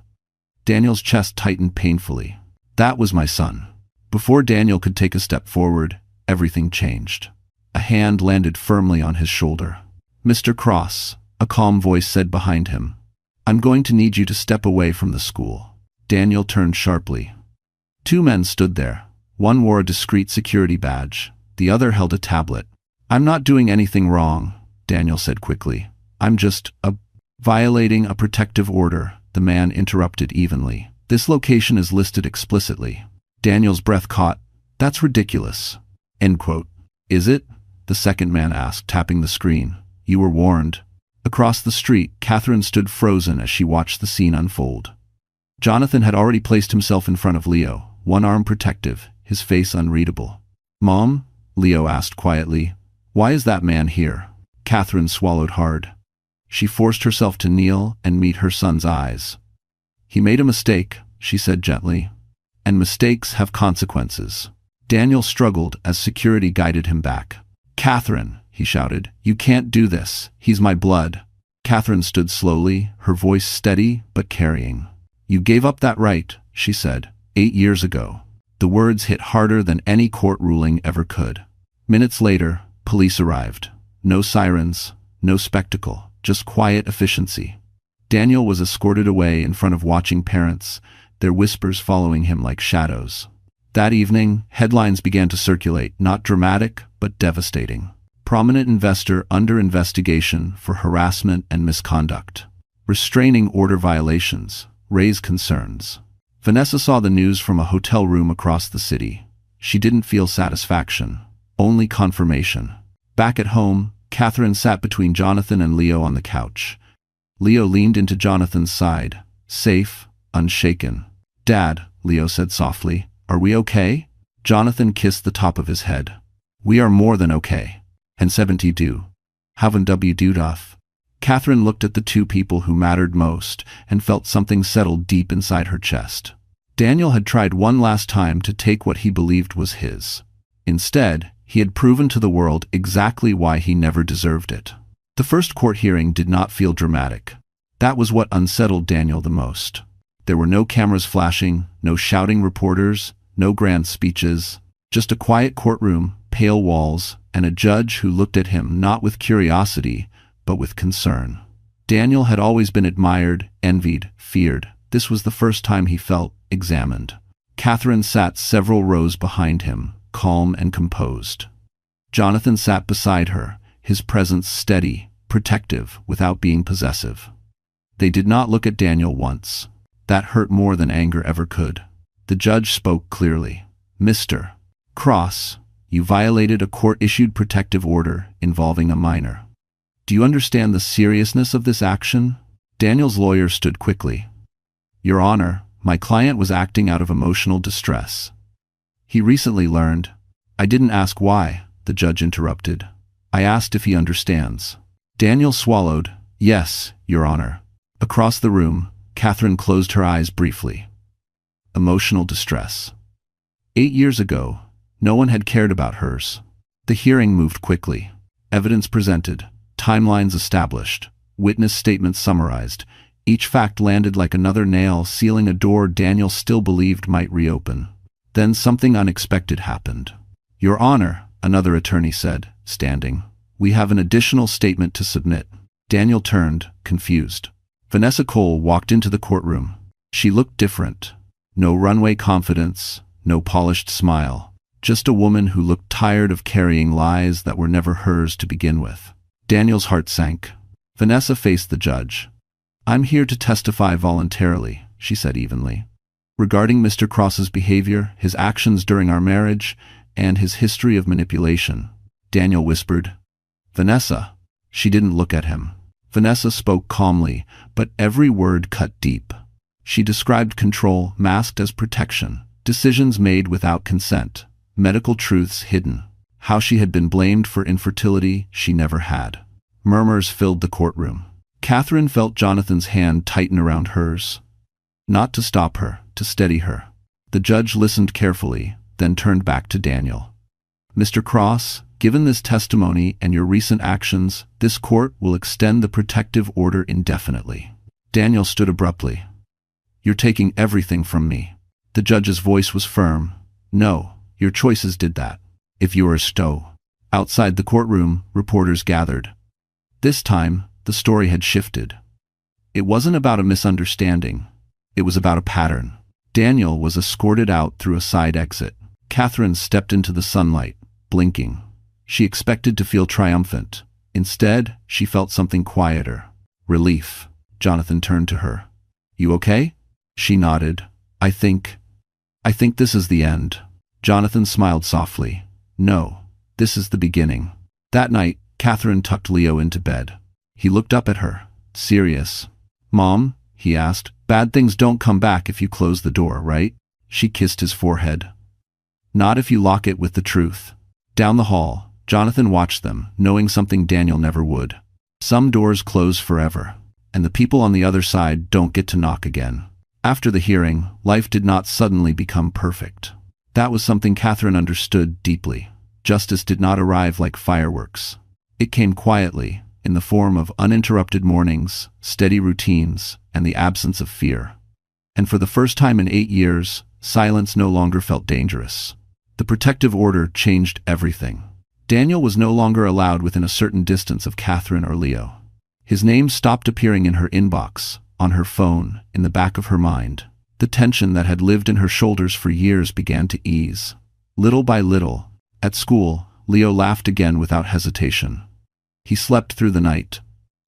Daniel's chest tightened painfully. That was my son. Before Daniel could take a step forward, everything changed. A hand landed firmly on his shoulder. "Mr. Cross," a calm voice said behind him. "I'm going to need you to step away from the school." Daniel turned sharply. Two men stood there. One wore a discreet security badge. The other held a tablet. "I'm not doing anything wrong," Daniel said quickly. "I'm just violating a protective order," the man interrupted evenly. "This location is listed explicitly." Daniel's breath caught. "That's ridiculous." End quote. "Is it?" the second man asked, tapping the screen. "You were warned." Across the street, Catherine stood frozen as she watched the scene unfold. Jonathan had already placed himself in front of Leo, one arm protective, his face unreadable. "Mom?" Leo asked quietly. "Why is that man here?" Catherine swallowed hard. She forced herself to kneel and meet her son's eyes. "He made a mistake," she said gently. "And mistakes have consequences." Daniel struggled as security guided him back. "Catherine," he shouted, "you can't do this. He's my blood." Catherine stood slowly, her voice steady but carrying. "You gave up that right," she said, 8 years ago." The words hit harder than any court ruling ever could. Minutes later, police arrived. No sirens, no spectacle, just quiet efficiency. Daniel was escorted away in front of watching parents, their whispers following him like shadows. That evening, headlines began to circulate, not dramatic, but devastating. Prominent investor under investigation for harassment and misconduct. Restraining order violations raise concerns. Vanessa saw the news from a hotel room across the city. She didn't feel satisfaction, only confirmation. Back at home, Catherine sat between Jonathan and Leo on the couch. Leo leaned into Jonathan's side, safe, unshaken. "Dad," Leo said softly, "are we okay?" Jonathan kissed the top of his head. "We are more than okay. And 72. Haven't we do duff?" Catherine looked at the two people who mattered most and felt something settle deep inside her chest. Daniel had tried one last time to take what he believed was his. Instead, he had proven to the world exactly why he never deserved it. The first court hearing did not feel dramatic. That was what unsettled Daniel the most. There were no cameras flashing, no shouting reporters, no grand speeches, just a quiet courtroom, pale walls, and a judge who looked at him not with curiosity, but with concern. Daniel had always been admired, envied, feared. This was the first time he felt examined. Catherine sat several rows behind him, calm and composed. Jonathan sat beside her, his presence steady, protective, without being possessive. They did not look at Daniel once. That hurt more than anger ever could. The judge spoke clearly. "Mr. Cross, you violated a court-issued protective order involving a minor. Do you understand the seriousness of this action?" Daniel's lawyer stood quickly. "Your Honor, my client was acting out of emotional distress. He recently learned—" "I didn't ask why," the judge interrupted. "I asked if he understands." Daniel swallowed. "Yes, Your Honor." Across the room, Catherine closed her eyes briefly. Emotional distress. 8 years ago, no one had cared about hers. The hearing moved quickly. Evidence presented, timelines established, witness statements summarized. Each fact landed like another nail, sealing a door Daniel still believed might reopen. Then something unexpected happened. "Your Honor," another attorney said, standing, "we have an additional statement to submit." Daniel turned, confused. Vanessa Cole walked into the courtroom. She looked different. No runway confidence, no polished smile. Just a woman who looked tired of carrying lies that were never hers to begin with. Daniel's heart sank. Vanessa faced the judge. "I'm here to testify voluntarily," she said evenly. "Regarding Mr. Cross's behavior, his actions during our marriage, and his history of manipulation. Daniel whispered, "Vanessa." She didn't look at him. Vanessa spoke calmly, but every word cut deep. She described control masked as protection, decisions made without consent, medical truths hidden, how she had been blamed for infertility she never had. Murmurs filled the courtroom. Catherine felt Jonathan's hand tighten around hers. Not to stop her, to steady her. The judge listened carefully, then turned back to Daniel. "Mr. Cross, given this testimony and your recent actions, this court will extend the protective order indefinitely." Daniel stood abruptly. "You're taking everything from me." The judge's voice was firm. "No, your choices did that. If you were a Stoic." Outside the courtroom, reporters gathered. This time, the story had shifted. It wasn't about a misunderstanding. It was about a pattern. Daniel was escorted out through a side exit. Catherine stepped into the sunlight, blinking. She expected to feel triumphant. Instead, she felt something quieter. Relief. Jonathan turned to her. "You okay?" She nodded. I think this is the end." Jonathan smiled softly. "No, this is the beginning." That night, Catherine tucked Leo into bed. He looked up at her, serious. "Mom," he asked, "bad things don't come back if you close the door, right?" She kissed his forehead. "Not if you lock it with the truth." Down the hall, Jonathan watched them, knowing something Daniel never would. Some doors close forever, and the people on the other side don't get to knock again. After the hearing, life did not suddenly become perfect. That was something Catherine understood deeply. Justice did not arrive like fireworks. It came quietly, in the form of uninterrupted mornings, steady routines, and the absence of fear. And for the first time in 8 years, silence no longer felt dangerous. The protective order changed everything. Daniel was no longer allowed within a certain distance of Catherine or Leo. His name stopped appearing in her inbox, on her phone, in the back of her mind. The tension that had lived in her shoulders for years began to ease. Little by little, at school, Leo laughed again without hesitation. He slept through the night.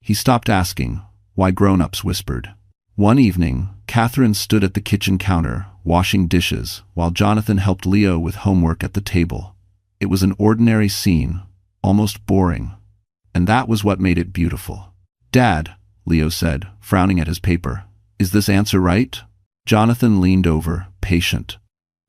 He stopped asking why grown-ups whispered. One evening, Catherine stood at the kitchen counter, washing dishes, while Jonathan helped Leo with homework at the table. It was an ordinary scene, almost boring. And that was what made it beautiful. "Dad," Leo said, frowning at his paper, "is this answer right?" Jonathan leaned over, patient.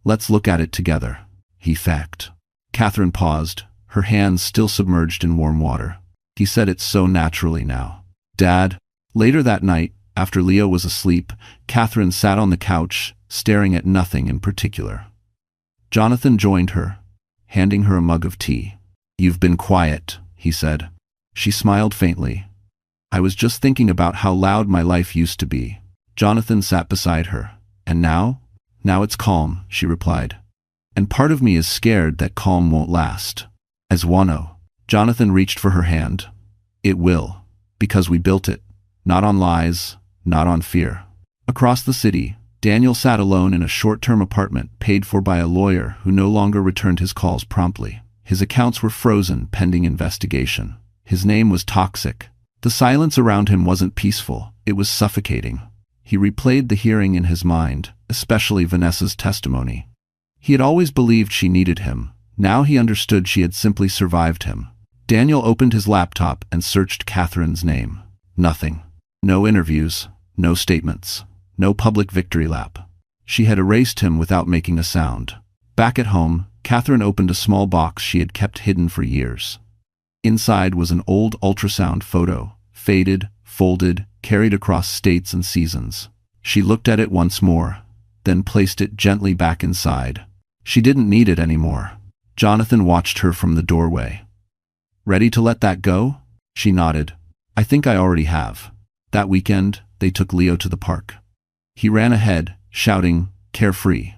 "Let's look at it together," he thanked. Catherine paused, her hands still submerged in warm water. He said it so naturally now. "Dad." Later that night, after Leo was asleep, Catherine sat on the couch, staring at nothing in particular. Jonathan joined her, handing her a mug of tea. "You've been quiet," he said. She smiled faintly. "I was just thinking about how loud my life used to be." Jonathan sat beside her. "And now?" "Now it's calm," she replied. "And part of me is scared that calm won't last." As one-o. Jonathan reached for her hand. "It will, because we built it, not on lies, not on fear." Across the city, Daniel sat alone in a short-term apartment paid for by a lawyer who no longer returned his calls promptly. His accounts were frozen pending investigation. His name was toxic. The silence around him wasn't peaceful, it was suffocating. He replayed the hearing in his mind, especially Vanessa's testimony. He had always believed she needed him. Now he understood she had simply survived him. Daniel opened his laptop and searched Catherine's name. Nothing. No interviews, no statements, no public victory lap. She had erased him without making a sound. Back at home, Catherine opened a small box she had kept hidden for years. Inside was an old ultrasound photo, faded, folded, carried across states and seasons. She looked at it once more, then placed it gently back inside. She didn't need it anymore. Jonathan watched her from the doorway. "Ready to let that go?" She nodded. "I think I already have." That weekend, they took Leo to the park. He ran ahead, shouting, "Carefree."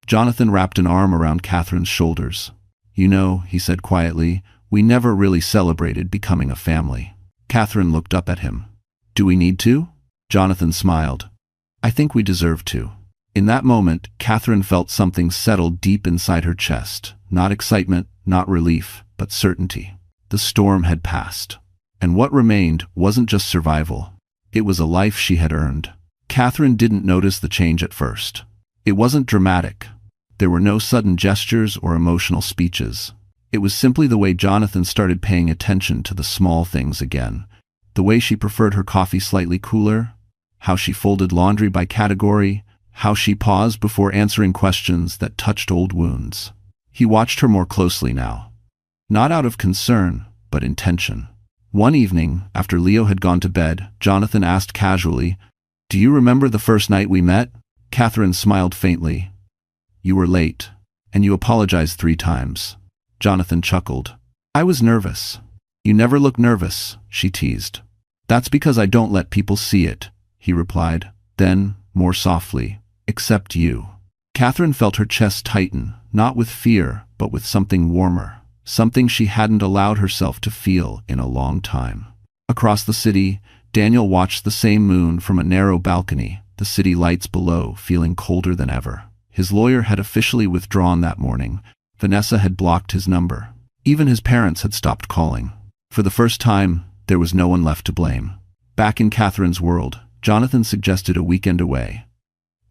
Jonathan wrapped an arm around Catherine's shoulders. "You know," he said quietly, "we never really celebrated becoming a family." Catherine looked up at him. "Do we need to?" Jonathan smiled. "I think we deserve to." In that moment, Catherine felt something settle deep inside her chest. Not excitement, not relief, but certainty. The storm had passed. And what remained wasn't just survival. It was a life she had earned. Catherine didn't notice the change at first. It wasn't dramatic. There were no sudden gestures or emotional speeches. It was simply the way Jonathan started paying attention to the small things again. The way she preferred her coffee slightly cooler, how she folded laundry by category, how she paused before answering questions that touched old wounds. He watched her more closely now. Not out of concern, but intention. One evening, after Leo had gone to bed, Jonathan asked casually, "Do you remember the first night we met?" Catherine smiled faintly. "You were late, and you apologized 3 times. Jonathan chuckled. "I was nervous." "You never look nervous," she teased. "That's because I don't let people see it," he replied. Then, more softly, "Except you." Catherine felt her chest tighten, not with fear, but with something warmer, something she hadn't allowed herself to feel in a long time. Across the city, Daniel watched the same moon from a narrow balcony, the city lights below feeling colder than ever. His lawyer had officially withdrawn that morning. Vanessa had blocked his number. Even his parents had stopped calling. For the first time, there was no one left to blame. Back in Catherine's world, Jonathan suggested a weekend away.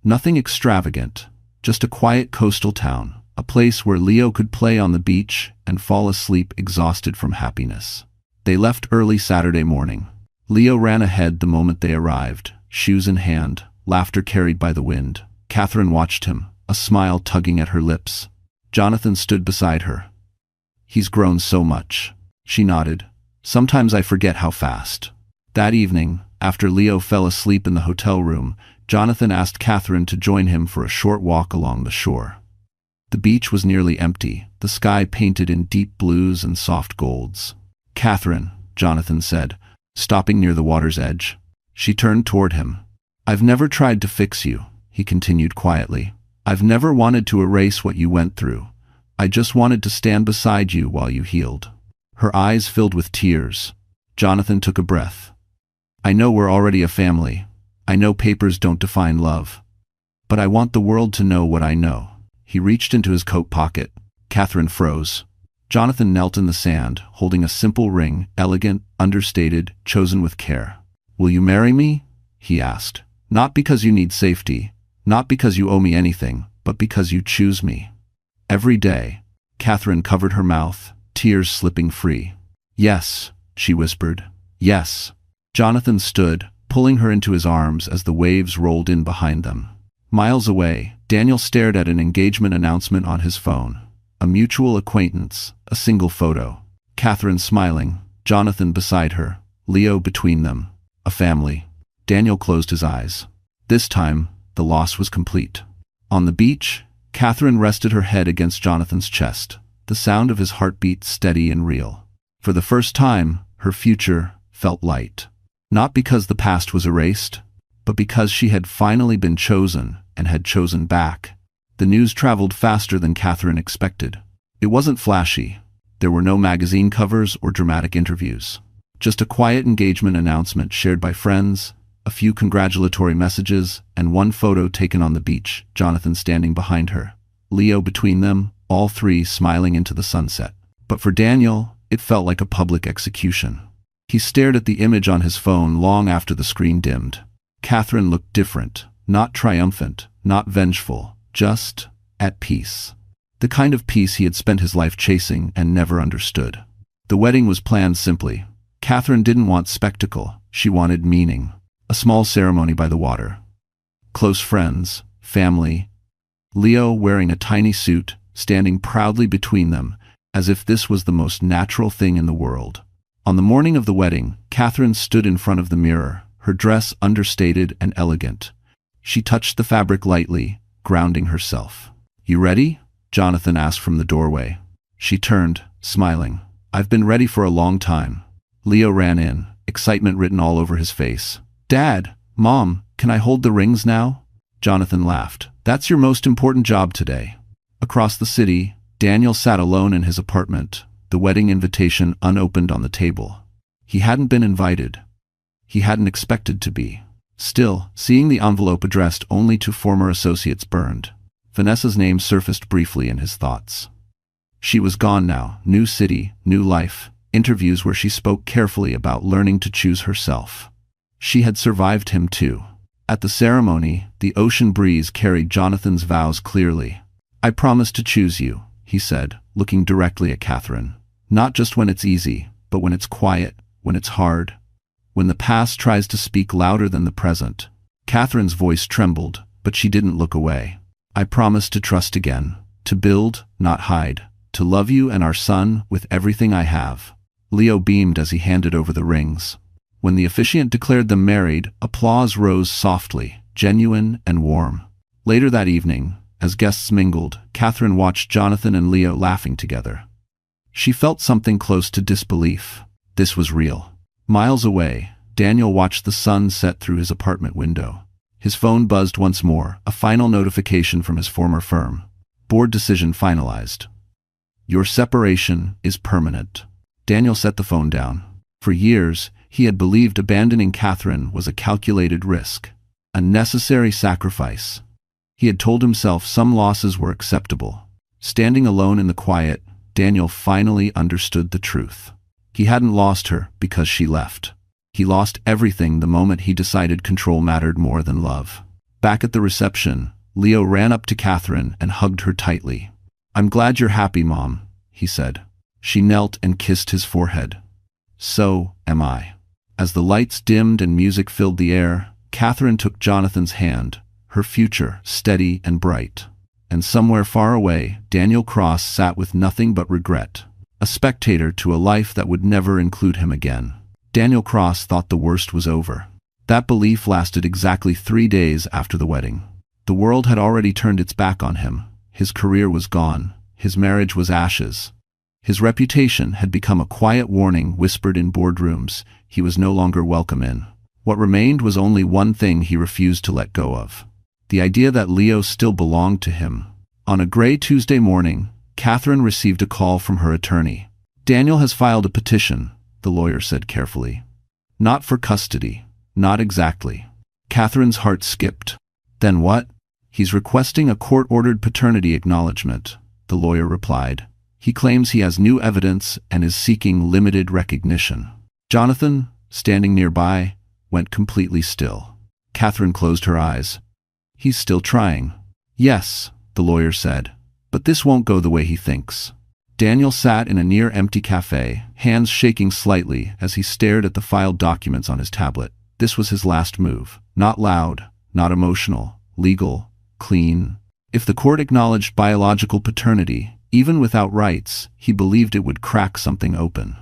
Nothing extravagant, just a quiet coastal town, a place where Leo could play on the beach and fall asleep exhausted from happiness. They left early Saturday morning. Leo ran ahead the moment they arrived, shoes in hand, laughter carried by the wind. Catherine watched him, a smile tugging at her lips. Jonathan stood beside her. "He's grown so much." She nodded. "Sometimes I forget how fast." That evening, after Leo fell asleep in the hotel room, Jonathan asked Catherine to join him for a short walk along the shore. The beach was nearly empty, the sky painted in deep blues and soft golds. "Catherine," Jonathan said, stopping near the water's edge. She turned toward him. "I've never tried to fix you," he continued quietly. "I've never wanted to erase what you went through. I just wanted to stand beside you while you healed." Her eyes filled with tears. Jonathan took a breath. "I know we're already a family. I know papers don't define love. But I want the world to know what I know." He reached into his coat pocket. Catherine froze. Jonathan knelt in the sand, holding a simple ring, elegant, understated, chosen with care. "Will you marry me?" he asked. "Not because you need safety, not because you owe me anything, but because you choose me." "Every day." Catherine covered her mouth, tears slipping free. "Yes," she whispered. "Yes." Jonathan stood, pulling her into his arms as the waves rolled in behind them. Miles away, Daniel stared at an engagement announcement on his phone. A mutual acquaintance, a single photo. Catherine smiling, Jonathan beside her, Leo between them. A family. Daniel closed his eyes. This time, the loss was complete. On the beach, Catherine rested her head against Jonathan's chest, the sound of his heartbeat steady and real. For the first time, her future felt light. Not because the past was erased, but because she had finally been chosen and had chosen back. The news traveled faster than Catherine expected. It wasn't flashy. There were no magazine covers or dramatic interviews. Just a quiet engagement announcement shared by friends, a few congratulatory messages, and one photo taken on the beach, Jonathan standing behind her, Leo between them, all three smiling into the sunset. But for Daniel, it felt like a public execution. He stared at the image on his phone long after the screen dimmed. Catherine looked different, not triumphant, not vengeful, just at peace. The kind of peace he had spent his life chasing and never understood. The wedding was planned simply. Catherine didn't want spectacle, she wanted meaning. A small ceremony by the water. Close friends, family. Leo wearing a tiny suit, standing proudly between them, as if this was the most natural thing in the world. On the morning of the wedding, Catherine stood in front of the mirror, her dress understated and elegant. She touched the fabric lightly, grounding herself. "You ready?" Jonathan asked from the doorway. She turned, smiling. "I've been ready for a long time." Leo ran in, excitement written all over his face. "Dad, Mom, can I hold the rings now?" Jonathan laughed. "That's your most important job today." Across the city, Daniel sat alone in his apartment, the wedding invitation unopened on the table. He hadn't been invited. He hadn't expected to be. Still, seeing the envelope addressed only to former associates burned. Vanessa's name surfaced briefly in his thoughts. She was gone now, new city, new life, interviews where she spoke carefully about learning to choose herself. She had survived him too. At the ceremony, the ocean breeze carried Jonathan's vows clearly. "I promise to choose you," he said, looking directly at Catherine. "Not just when it's easy, but when it's quiet, when it's hard, when the past tries to speak louder than the present." Catherine's voice trembled, but she didn't look away. "I promise to trust again, to build, not hide, to love you and our son with everything I have." Leo beamed as he handed over the rings. When the officiant declared them married, applause rose softly, genuine and warm. Later that evening, as guests mingled, Catherine watched Jonathan and Leo laughing together. She felt something close to disbelief. This was real. Miles away, Daniel watched the sun set through his apartment window. His phone buzzed once more, a final notification from his former firm. Board decision finalized. "Your separation is permanent." Daniel set the phone down. For years, he had believed abandoning Catherine was a calculated risk, a necessary sacrifice. He had told himself some losses were acceptable. Standing alone in the quiet, Daniel finally understood the truth. He hadn't lost her because she left. He lost everything the moment he decided control mattered more than love. Back at the reception, Leo ran up to Catherine and hugged her tightly. "I'm glad you're happy, Mom," he said. She knelt and kissed his forehead. "So am I." As the lights dimmed and music filled the air, Catherine took Jonathan's hand, her future steady and bright. And somewhere far away, Daniel Cross sat with nothing but regret, a spectator to a life that would never include him again. Daniel Cross thought the worst was over. That belief lasted exactly 3 days after the wedding. The world had already turned its back on him. His career was gone. His marriage was ashes. His reputation had become a quiet warning whispered in boardrooms. He was no longer welcome in. What remained was only one thing he refused to let go of: the idea that Leo still belonged to him. On a gray Tuesday morning, Catherine received a call from her attorney. "Daniel has filed a petition," the lawyer said carefully. "Not for custody. Not exactly." Catherine's heart skipped. "Then what?" "He's requesting a court-ordered paternity acknowledgement," the lawyer replied. "He claims he has new evidence and is seeking limited recognition." Jonathan, standing nearby, went completely still. Catherine closed her eyes. "He's still trying." "Yes," the lawyer said, "but this won't go the way he thinks." Daniel sat in a near-empty cafe, hands shaking slightly as he stared at the filed documents on his tablet. This was his last move. Not loud, not emotional, legal, clean. If the court acknowledged biological paternity, even without rights, he believed it would crack something open.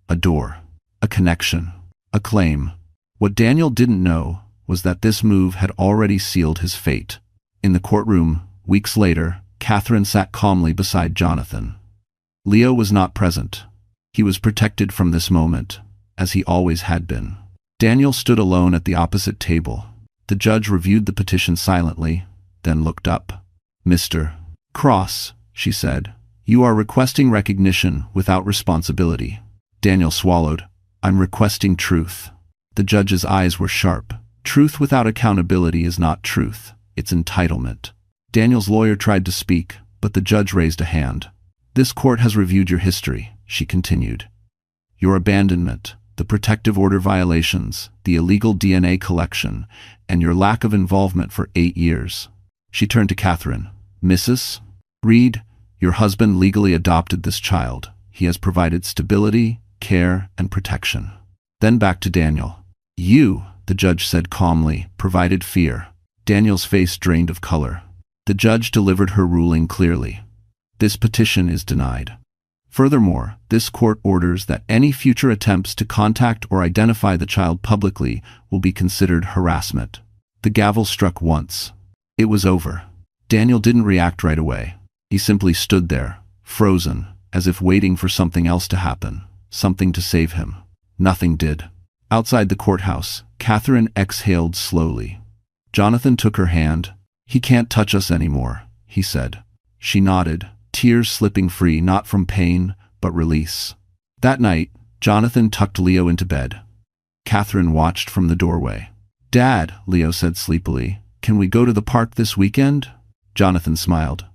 A door. A connection. A claim. What Daniel didn't know was that this move had already sealed his fate. In the courtroom, weeks later, Catherine sat calmly beside Jonathan. Leo was not present. He was protected from this moment, as he always had been. Daniel stood alone at the opposite table. The judge reviewed the petition silently, then looked up. "Mr. Cross," she said, "you are requesting recognition without responsibility." Daniel swallowed. "I'm requesting truth." The judge's eyes were sharp. Truth without accountability is not truth, it's entitlement. Daniel's lawyer tried to speak, but the judge raised a hand. "This court has reviewed your history," she continued. "Your abandonment, the protective order violations, the illegal DNA collection, and your lack of involvement for 8 years. She turned to Catherine. "Mrs. Reed, your husband legally adopted this child. He has provided stability, care, and protection." Then back to Daniel. "You," the judge said calmly, "provided fear." Daniel's face drained of color. The judge delivered her ruling clearly. This petition is denied. Furthermore, this court orders that any future attempts to contact or identify the child publicly will be considered harassment. The gavel struck once. It was over. Daniel didn't react right away. He simply stood there, frozen, as if waiting for something else to happen, something to save him. Nothing did. Outside the courthouse, Catherine exhaled slowly. Jonathan took her hand. "He can't touch us anymore," he said. She nodded, tears slipping free not from pain, but release. That night, Jonathan tucked Leo into bed. Catherine watched from the doorway. "Dad," Leo said sleepily, "can we go to the park this weekend?" Jonathan smiled.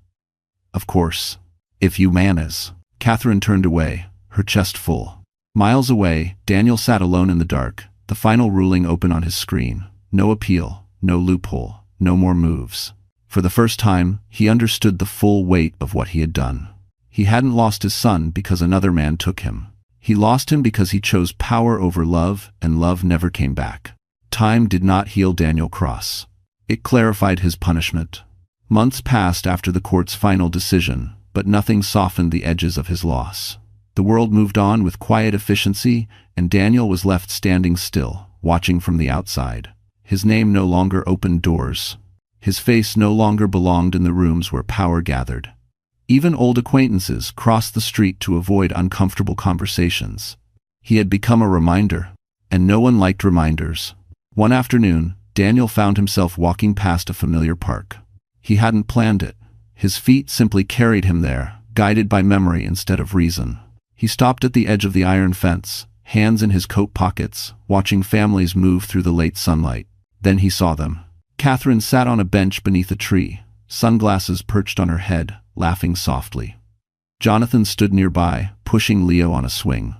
"Of course. If you manas." Catherine turned away, her chest full. Miles away, Daniel sat alone in the dark, the final ruling open on his screen. No appeal, no loophole, no more moves. For the first time, he understood the full weight of what he had done. He hadn't lost his son because another man took him. He lost him because he chose power over love, and love never came back. Time did not heal Daniel Cross. It clarified his punishment. Months passed after the court's final decision, but nothing softened the edges of his loss. The world moved on with quiet efficiency, and Daniel was left standing still, watching from the outside. His name no longer opened doors. His face no longer belonged in the rooms where power gathered. Even old acquaintances crossed the street to avoid uncomfortable conversations. He had become a reminder, and no one liked reminders. One afternoon, Daniel found himself walking past a familiar park. He hadn't planned it. His feet simply carried him there, guided by memory instead of reason. He stopped at the edge of the iron fence, hands in his coat pockets, watching families move through the late sunlight. Then he saw them. Catherine sat on a bench beneath a tree, sunglasses perched on her head, laughing softly. Jonathan stood nearby, pushing Leo on a swing.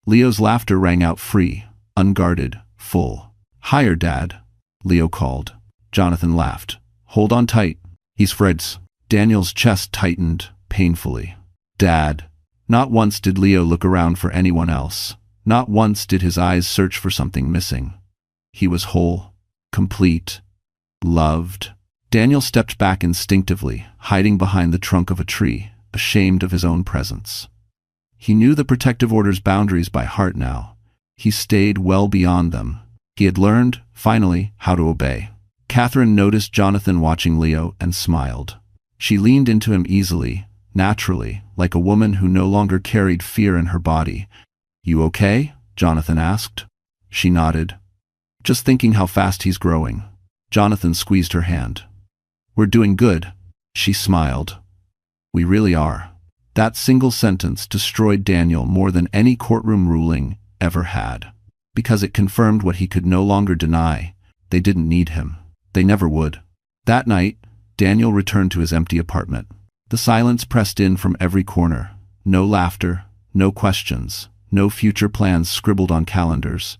Leo's laughter rang out free, unguarded, full. "Higher, Dad," Leo called. Jonathan laughed. "Hold on tight. He's Fred's." Daniel's chest tightened, painfully. "Dad." Not once did Leo look around for anyone else. Not once did his eyes search for something missing. He was whole, complete, loved. Daniel stepped back instinctively, hiding behind the trunk of a tree, ashamed of his own presence. He knew the protective order's boundaries by heart now. He stayed well beyond them. He had learned, finally, how to obey. Catherine noticed Jonathan watching Leo and smiled. She leaned into him easily, naturally, like a woman who no longer carried fear in her body. "You okay?" Jonathan asked. She nodded. "Just thinking how fast he's growing." Jonathan squeezed her hand. "We're doing good." She smiled. "We really are." That single sentence destroyed Daniel more than any courtroom ruling ever had. Because it confirmed what he could no longer deny. They didn't need him. They never would. That night, Daniel returned to his empty apartment. The silence pressed in from every corner. No laughter, no questions, no future plans scribbled on calendars.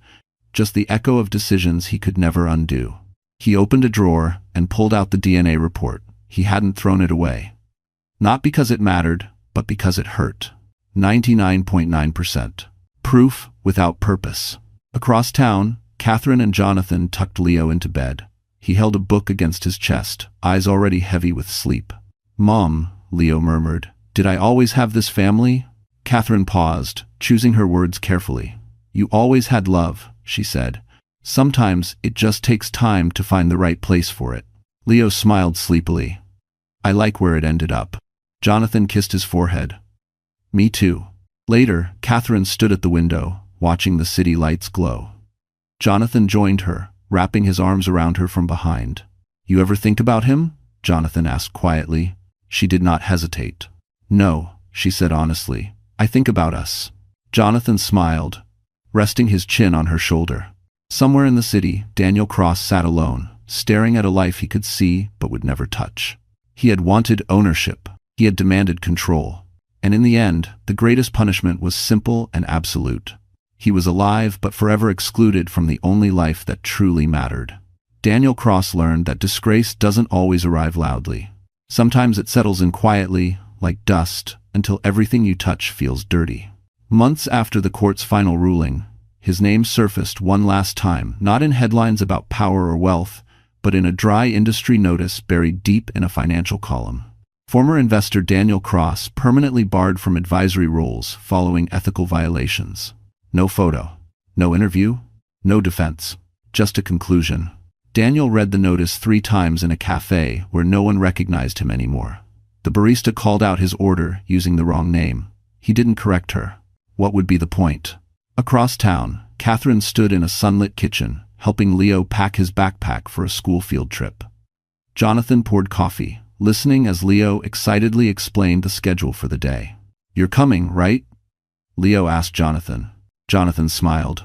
Just the echo of decisions he could never undo. He opened a drawer and pulled out the DNA report. He hadn't thrown it away. Not because it mattered, but because it hurt. 99.9%. Proof without purpose. Across town, Catherine and Jonathan tucked Leo into bed. He held a book against his chest, eyes already heavy with sleep. "Mom," Leo murmured, "did I always have this family?" Catherine paused, choosing her words carefully. "You always had love," she said. "Sometimes it just takes time to find the right place for it." Leo smiled sleepily. "I like where it ended up." Jonathan kissed his forehead. "Me too." Later, Catherine stood at the window, watching the city lights glow. Jonathan joined her, wrapping his arms around her from behind. "You ever think about him?" Jonathan asked quietly. She did not hesitate. "No," she said honestly. "I think about us." Jonathan smiled, resting his chin on her shoulder. Somewhere in the city, Daniel Cross sat alone, staring at a life he could see but would never touch. He had wanted ownership. He had demanded control. And in the end, the greatest punishment was simple and absolute. He was alive but forever excluded from the only life that truly mattered. Daniel Cross learned that disgrace doesn't always arrive loudly. Sometimes it settles in quietly, like dust, until everything you touch feels dirty. Months after the court's final ruling, his name surfaced one last time, not in headlines about power or wealth, but in a dry industry notice buried deep in a financial column. Former investor Daniel Cross permanently barred from advisory roles following ethical violations. No photo, no interview, no defense, just a conclusion. Daniel read the notice 3 times in a cafe where no one recognized him anymore. The barista called out his order using the wrong name. He didn't correct her. What would be the point? Across town, Catherine stood in a sunlit kitchen, helping Leo pack his backpack for a school field trip. Jonathan poured coffee, listening as Leo excitedly explained the schedule for the day. "You're coming, right?" Leo asked Jonathan. Jonathan smiled.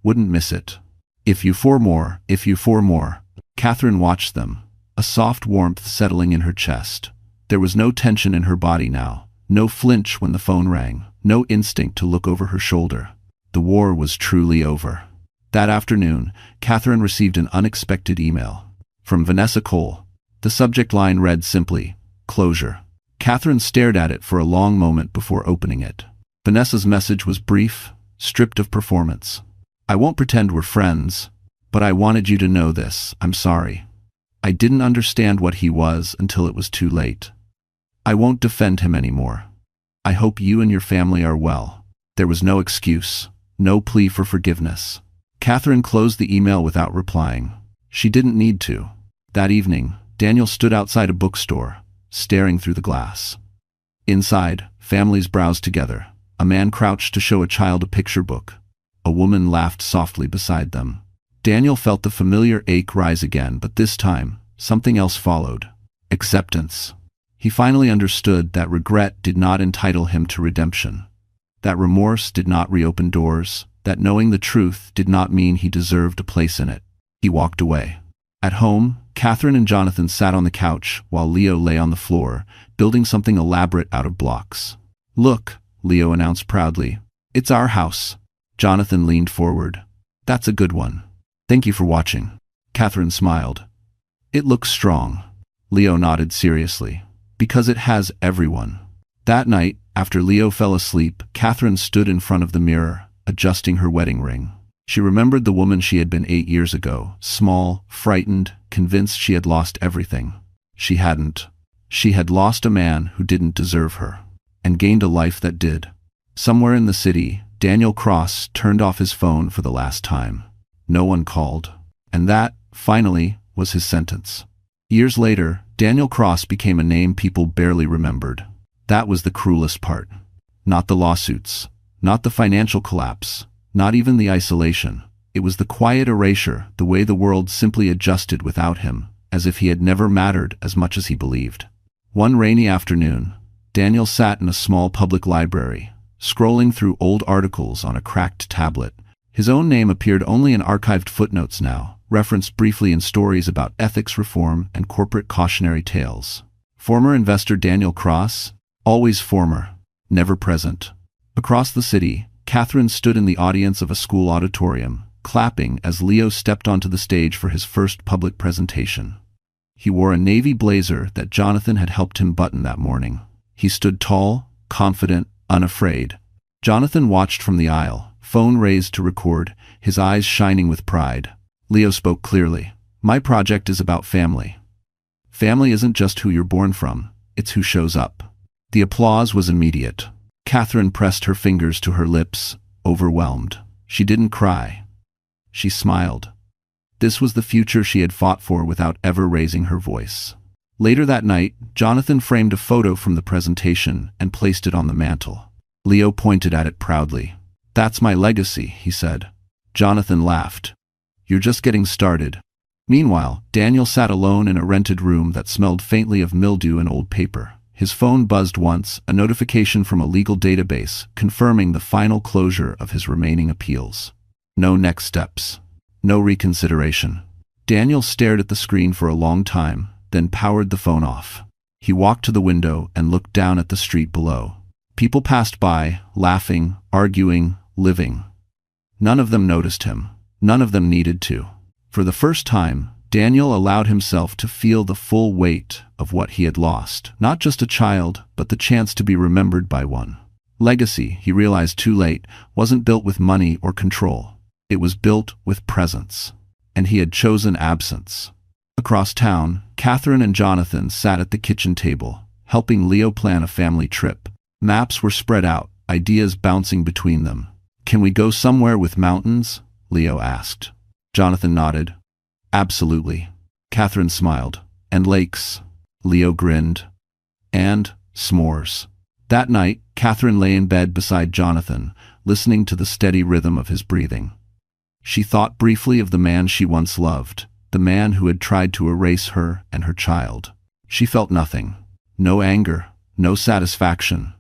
"Wouldn't miss it. If you 4 more, if you 4 more." Catherine watched them, a soft warmth settling in her chest. There was no tension in her body now, no flinch when the phone rang, no instinct to look over her shoulder. The war was truly over. That afternoon, Catherine received an unexpected email. From Vanessa Cole. The subject line read simply, "Closure." Catherine stared at it for a long moment before opening it. Vanessa's message was brief, stripped of performance. "I won't pretend we're friends, but I wanted you to know this. I'm sorry. I didn't understand what he was until it was too late. I won't defend him anymore. I hope you and your family are well." There was no excuse, no plea for forgiveness. Catherine closed the email without replying. She didn't need to. That evening, Daniel stood outside a bookstore, staring through the glass. Inside, families browsed together. A man crouched to show a child a picture book. A woman laughed softly beside them. Daniel felt the familiar ache rise again, but this time, something else followed. Acceptance. He finally understood that regret did not entitle him to redemption. That remorse did not reopen doors. That knowing the truth did not mean he deserved a place in it. He walked away. At home, Catherine and Jonathan sat on the couch while Leo lay on the floor, building something elaborate out of blocks. "Look," Leo announced proudly. "It's our house." Jonathan leaned forward. "That's a good one. Thank you for watching." Catherine smiled. "It looks strong." Leo nodded seriously. "Because it has everyone." That night, after Leo fell asleep, Catherine stood in front of the mirror, adjusting her wedding ring. She remembered the woman she had been 8 years ago, small, frightened, convinced she had lost everything. She hadn't. She had lost a man who didn't deserve her, and gained a life that did. Somewhere in the city, Daniel Cross turned off his phone for the last time. No one called. And that, finally, was his sentence. Years later, Daniel Cross became a name people barely remembered. That was the cruelest part. Not the lawsuits, not the financial collapse, not even the isolation. It was the quiet erasure, the way the world simply adjusted without him, as if he had never mattered as much as he believed. One rainy afternoon, Daniel sat in a small public library, scrolling through old articles on a cracked tablet. His own name appeared only in archived footnotes now, referenced briefly in stories about ethics reform and corporate cautionary tales. Former investor Daniel Cross? Always former, never present. Across the city, Catherine stood in the audience of a school auditorium, clapping as Leo stepped onto the stage for his first public presentation. He wore a navy blazer that Jonathan had helped him button that morning. He stood tall, confident, unafraid. Jonathan watched from the aisle, phone raised to record, his eyes shining with pride. Leo spoke clearly. "My project is about family. Family isn't just who you're born from, it's who shows up." The applause was immediate. Catherine pressed her fingers to her lips, overwhelmed. She didn't cry. She smiled. This was the future she had fought for without ever raising her voice. Later that night, Jonathan framed a photo from the presentation and placed it on the mantel. Leo pointed at it proudly. "That's my legacy," he said. Jonathan laughed. "You're just getting started." Meanwhile, Daniel sat alone in a rented room that smelled faintly of mildew and old paper. His phone buzzed once, a notification from a legal database confirming the final closure of his remaining appeals. No next steps. No reconsideration. Daniel stared at the screen for a long time, then powered the phone off. He walked to the window and looked down at the street below. People passed by, laughing, arguing, living. None of them noticed him. None of them needed to. For the first time, Daniel allowed himself to feel the full weight of what he had lost. Not just a child, but the chance to be remembered by one. Legacy, he realized too late, wasn't built with money or control. It was built with presence. And he had chosen absence. Across town, Catherine and Jonathan sat at the kitchen table, helping Leo plan a family trip. Maps were spread out, ideas bouncing between them. "Can we go somewhere with mountains?" Leo asked. Jonathan nodded. "Absolutely." Catherine smiled. "And lakes." Leo grinned. "And s'mores." That night, Catherine lay in bed beside Jonathan, listening to the steady rhythm of his breathing. She thought briefly of the man she once loved, the man who had tried to erase her and her child. She felt nothing. No anger, no satisfaction,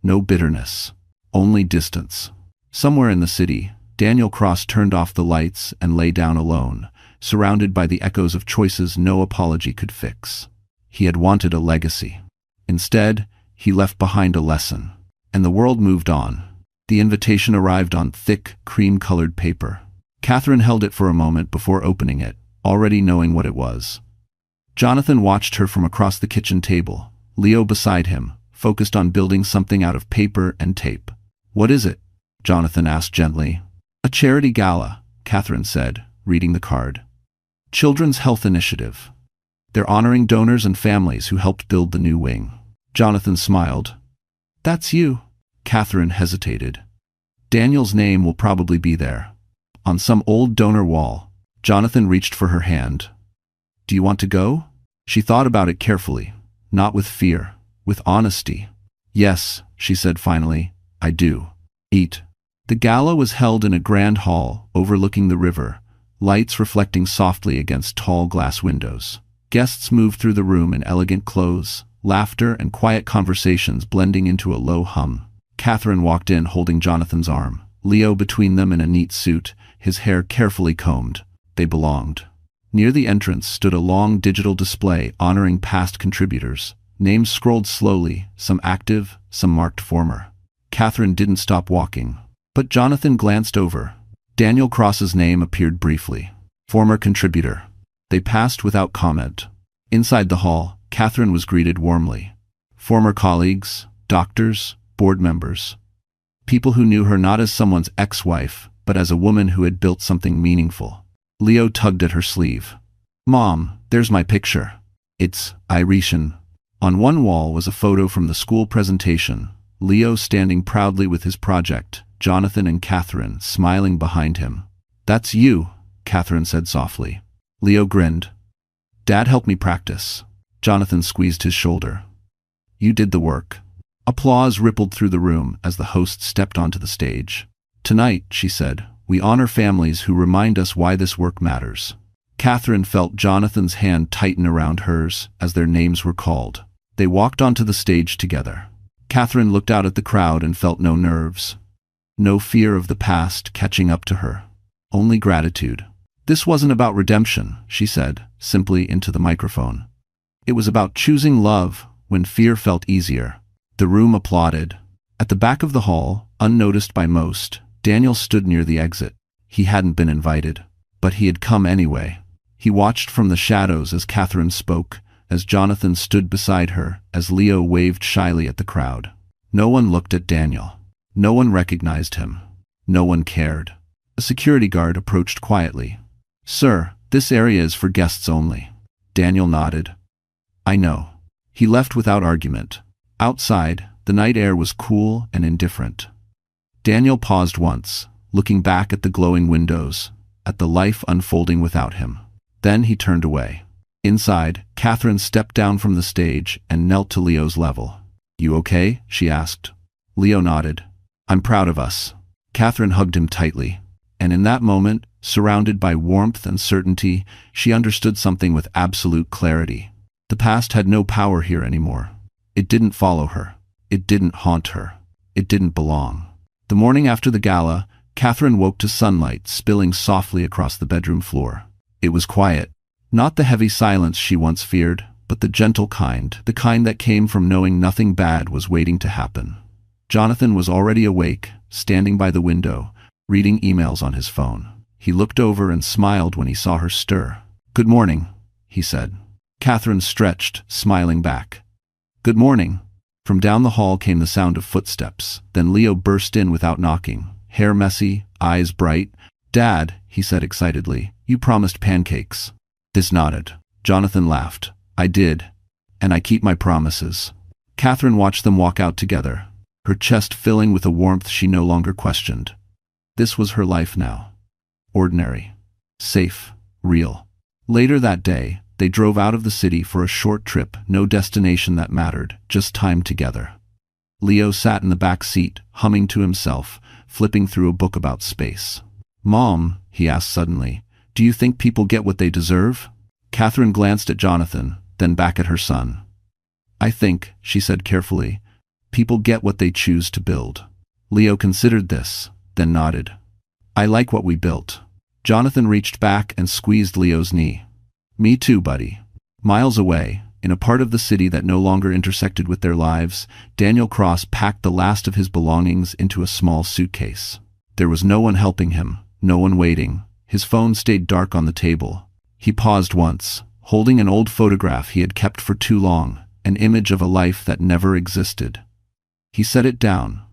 no bitterness, only distance. Somewhere in the city, Daniel Cross turned off the lights and lay down alone, surrounded by the echoes of choices no apology could fix. He had wanted a legacy. Instead, he left behind a lesson. And the world moved on. The invitation arrived on thick, cream-colored paper. Catherine held it for a moment before opening it, already knowing what it was. Jonathan watched her from across the kitchen table, Leo beside him, focused on building something out of paper and tape. "What is it?" Jonathan asked gently. "A charity gala," Catherine said, reading the card. "Children's Health Initiative. They're honoring donors and families who helped build the new wing." Jonathan smiled. "That's you." Catherine hesitated. "Daniel's name will probably be there. On some old donor wall." Jonathan reached for her hand. "Do you want to go?" She thought about it carefully, not with fear, with honesty. "Yes," she said finally, "I do." Eat. The gala was held in a grand hall overlooking the river, lights reflecting softly against tall glass windows. Guests moved through the room in elegant clothes, laughter and quiet conversations blending into a low hum. Catherine walked in holding Jonathan's arm, Leo between them in a neat suit, his hair carefully combed. They belonged. Near the entrance stood a long digital display honoring past contributors. Names scrolled slowly, some active, some marked former. Catherine didn't stop walking. But Jonathan glanced over. Daniel Cross's name appeared briefly. Former contributor. They passed without comment. Inside the hall, Catherine was greeted warmly. Former colleagues, doctors, board members. People who knew her not as someone's ex-wife, but as a woman who had built something meaningful. Leo tugged at her sleeve. "Mom, there's my picture. It's Iretian." On one wall was a photo from the school presentation, Leo standing proudly with his project, Jonathan and Catherine smiling behind him. "That's you," Catherine said softly. Leo grinned. "Dad helped me practice." Jonathan squeezed his shoulder. "You did the work." Applause rippled through the room as the host stepped onto the stage. "Tonight," she said, "we honor families who remind us why this work matters." Catherine felt Jonathan's hand tighten around hers as their names were called. They walked onto the stage together. Catherine looked out at the crowd and felt no nerves. No fear of the past catching up to her. Only gratitude. This wasn't about redemption, she said, simply into the microphone. It was about choosing love when fear felt easier. The room applauded. At the back of the hall, unnoticed by most, Daniel stood near the exit. He hadn't been invited, but he had come anyway. He watched from the shadows as Catherine spoke, as Jonathan stood beside her, as Leo waved shyly at the crowd. No one looked at Daniel. No one recognized him. No one cared. A security guard approached quietly. "Sir, this area is for guests only." Daniel nodded. "I know." He left without argument. Outside, the night air was cool and indifferent. Daniel paused once, looking back at the glowing windows, at the life unfolding without him. Then he turned away. Inside, Catherine stepped down from the stage and knelt to Leo's level. "You okay?" she asked. Leo nodded. "I'm proud of us." Catherine hugged him tightly. And in that moment, surrounded by warmth and certainty, she understood something with absolute clarity. The past had no power here anymore. It didn't follow her. It didn't haunt her. It didn't belong. The morning after the gala, Catherine woke to sunlight spilling softly across the bedroom floor. It was quiet. Not the heavy silence she once feared, but the gentle kind, the kind that came from knowing nothing bad was waiting to happen. Jonathan was already awake, standing by the window, reading emails on his phone. He looked over and smiled when he saw her stir. "Good morning," he said. Catherine stretched, smiling back. "Good morning." From down the hall came the sound of footsteps. Then Leo burst in without knocking, hair messy, eyes bright. "Dad," he said excitedly, "you promised pancakes." This nodded. Jonathan laughed. "I did. And I keep my promises." Catherine watched them walk out together, her chest filling with a warmth she no longer questioned. This was her life now. Ordinary. Safe. Real. Later that day, they drove out of the city for a short trip, no destination that mattered, just time together. Leo sat in the back seat, humming to himself, flipping through a book about space. "Mom," he asked suddenly, "do you think people get what they deserve?" Catherine glanced at Jonathan, then back at her son. "I think," she said carefully, "people get what they choose to build." Leo considered this, then nodded. "I like what we built." Jonathan reached back and squeezed Leo's knee. "Me too, buddy." Miles away, in a part of the city that no longer intersected with their lives, Daniel Cross packed the last of his belongings into a small suitcase. There was no one helping him, no one waiting. His phone stayed dark on the table. He paused once, holding an old photograph he had kept for too long, an image of a life that never existed. He set it down,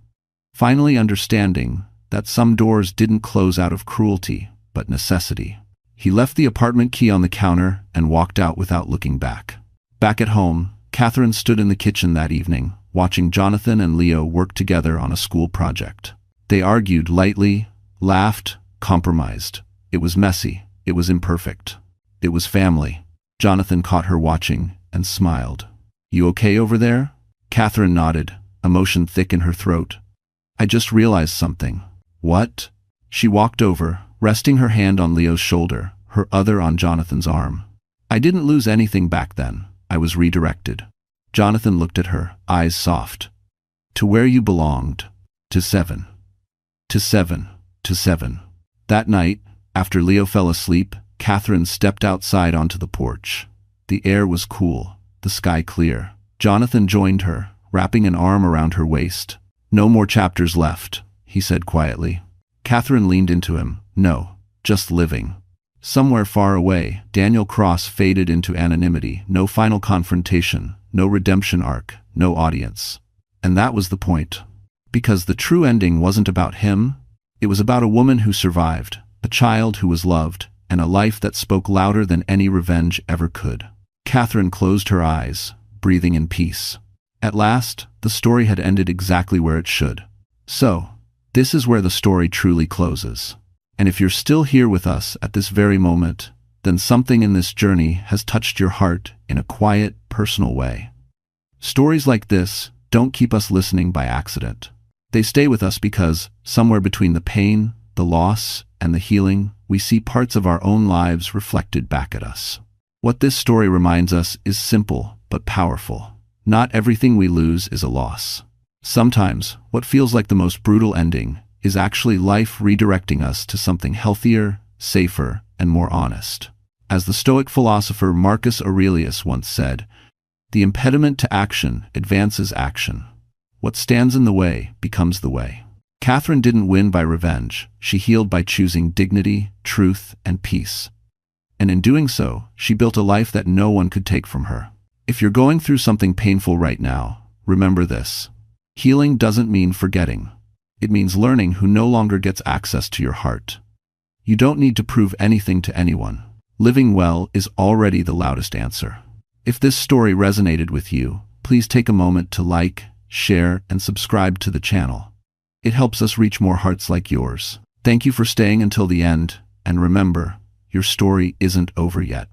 finally understanding that some doors didn't close out of cruelty, but necessity. He left the apartment key on the counter and walked out without looking back. Back at home, Catherine stood in the kitchen that evening, watching Jonathan and Leo work together on a school project. They argued lightly, laughed, compromised. It was messy. It was imperfect. It was family. Jonathan caught her watching and smiled. "You okay over there?" Catherine nodded, emotion thick in her throat. "I just realized something." "What?" She walked over, resting her hand on Leo's shoulder, her other on Jonathan's arm. "I didn't lose anything back then. I was redirected." Jonathan looked at her, eyes soft. "To where you belonged. To 7. To 7. To 7. That night, after Leo fell asleep, Catherine stepped outside onto the porch. The air was cool, the sky clear. Jonathan joined her, wrapping an arm around her waist. "No more chapters left," he said quietly. Catherine leaned into him. "No, just living." Somewhere far away, Daniel Cross faded into anonymity. No final confrontation, no redemption arc, no audience. And that was the point. Because the true ending wasn't about him, it was about a woman who survived, a child who was loved, and a life that spoke louder than any revenge ever could. Catherine closed her eyes, breathing in peace. At last, the story had ended exactly where it should. So, this is where the story truly closes. And if you're still here with us at this very moment, then something in this journey has touched your heart in a quiet, personal way. Stories like this don't keep us listening by accident. They stay with us because, somewhere between the pain, the loss, and the healing, we see parts of our own lives reflected back at us. What this story reminds us is simple but powerful. Not everything we lose is a loss. Sometimes, what feels like the most brutal ending is actually life redirecting us to something healthier, safer, and more honest. As the Stoic philosopher Marcus Aurelius once said, "The impediment to action advances action. What stands in the way becomes the way." Catherine didn't win by revenge. She healed by choosing dignity, truth, and peace. And in doing so, she built a life that no one could take from her. If you're going through something painful right now, remember this. Healing doesn't mean forgetting. It means learning who no longer gets access to your heart. You don't need to prove anything to anyone. Living well is already the loudest answer. If this story resonated with you, please take a moment to like, share, and subscribe to the channel. It helps us reach more hearts like yours. Thank you for staying until the end, and remember, your story isn't over yet.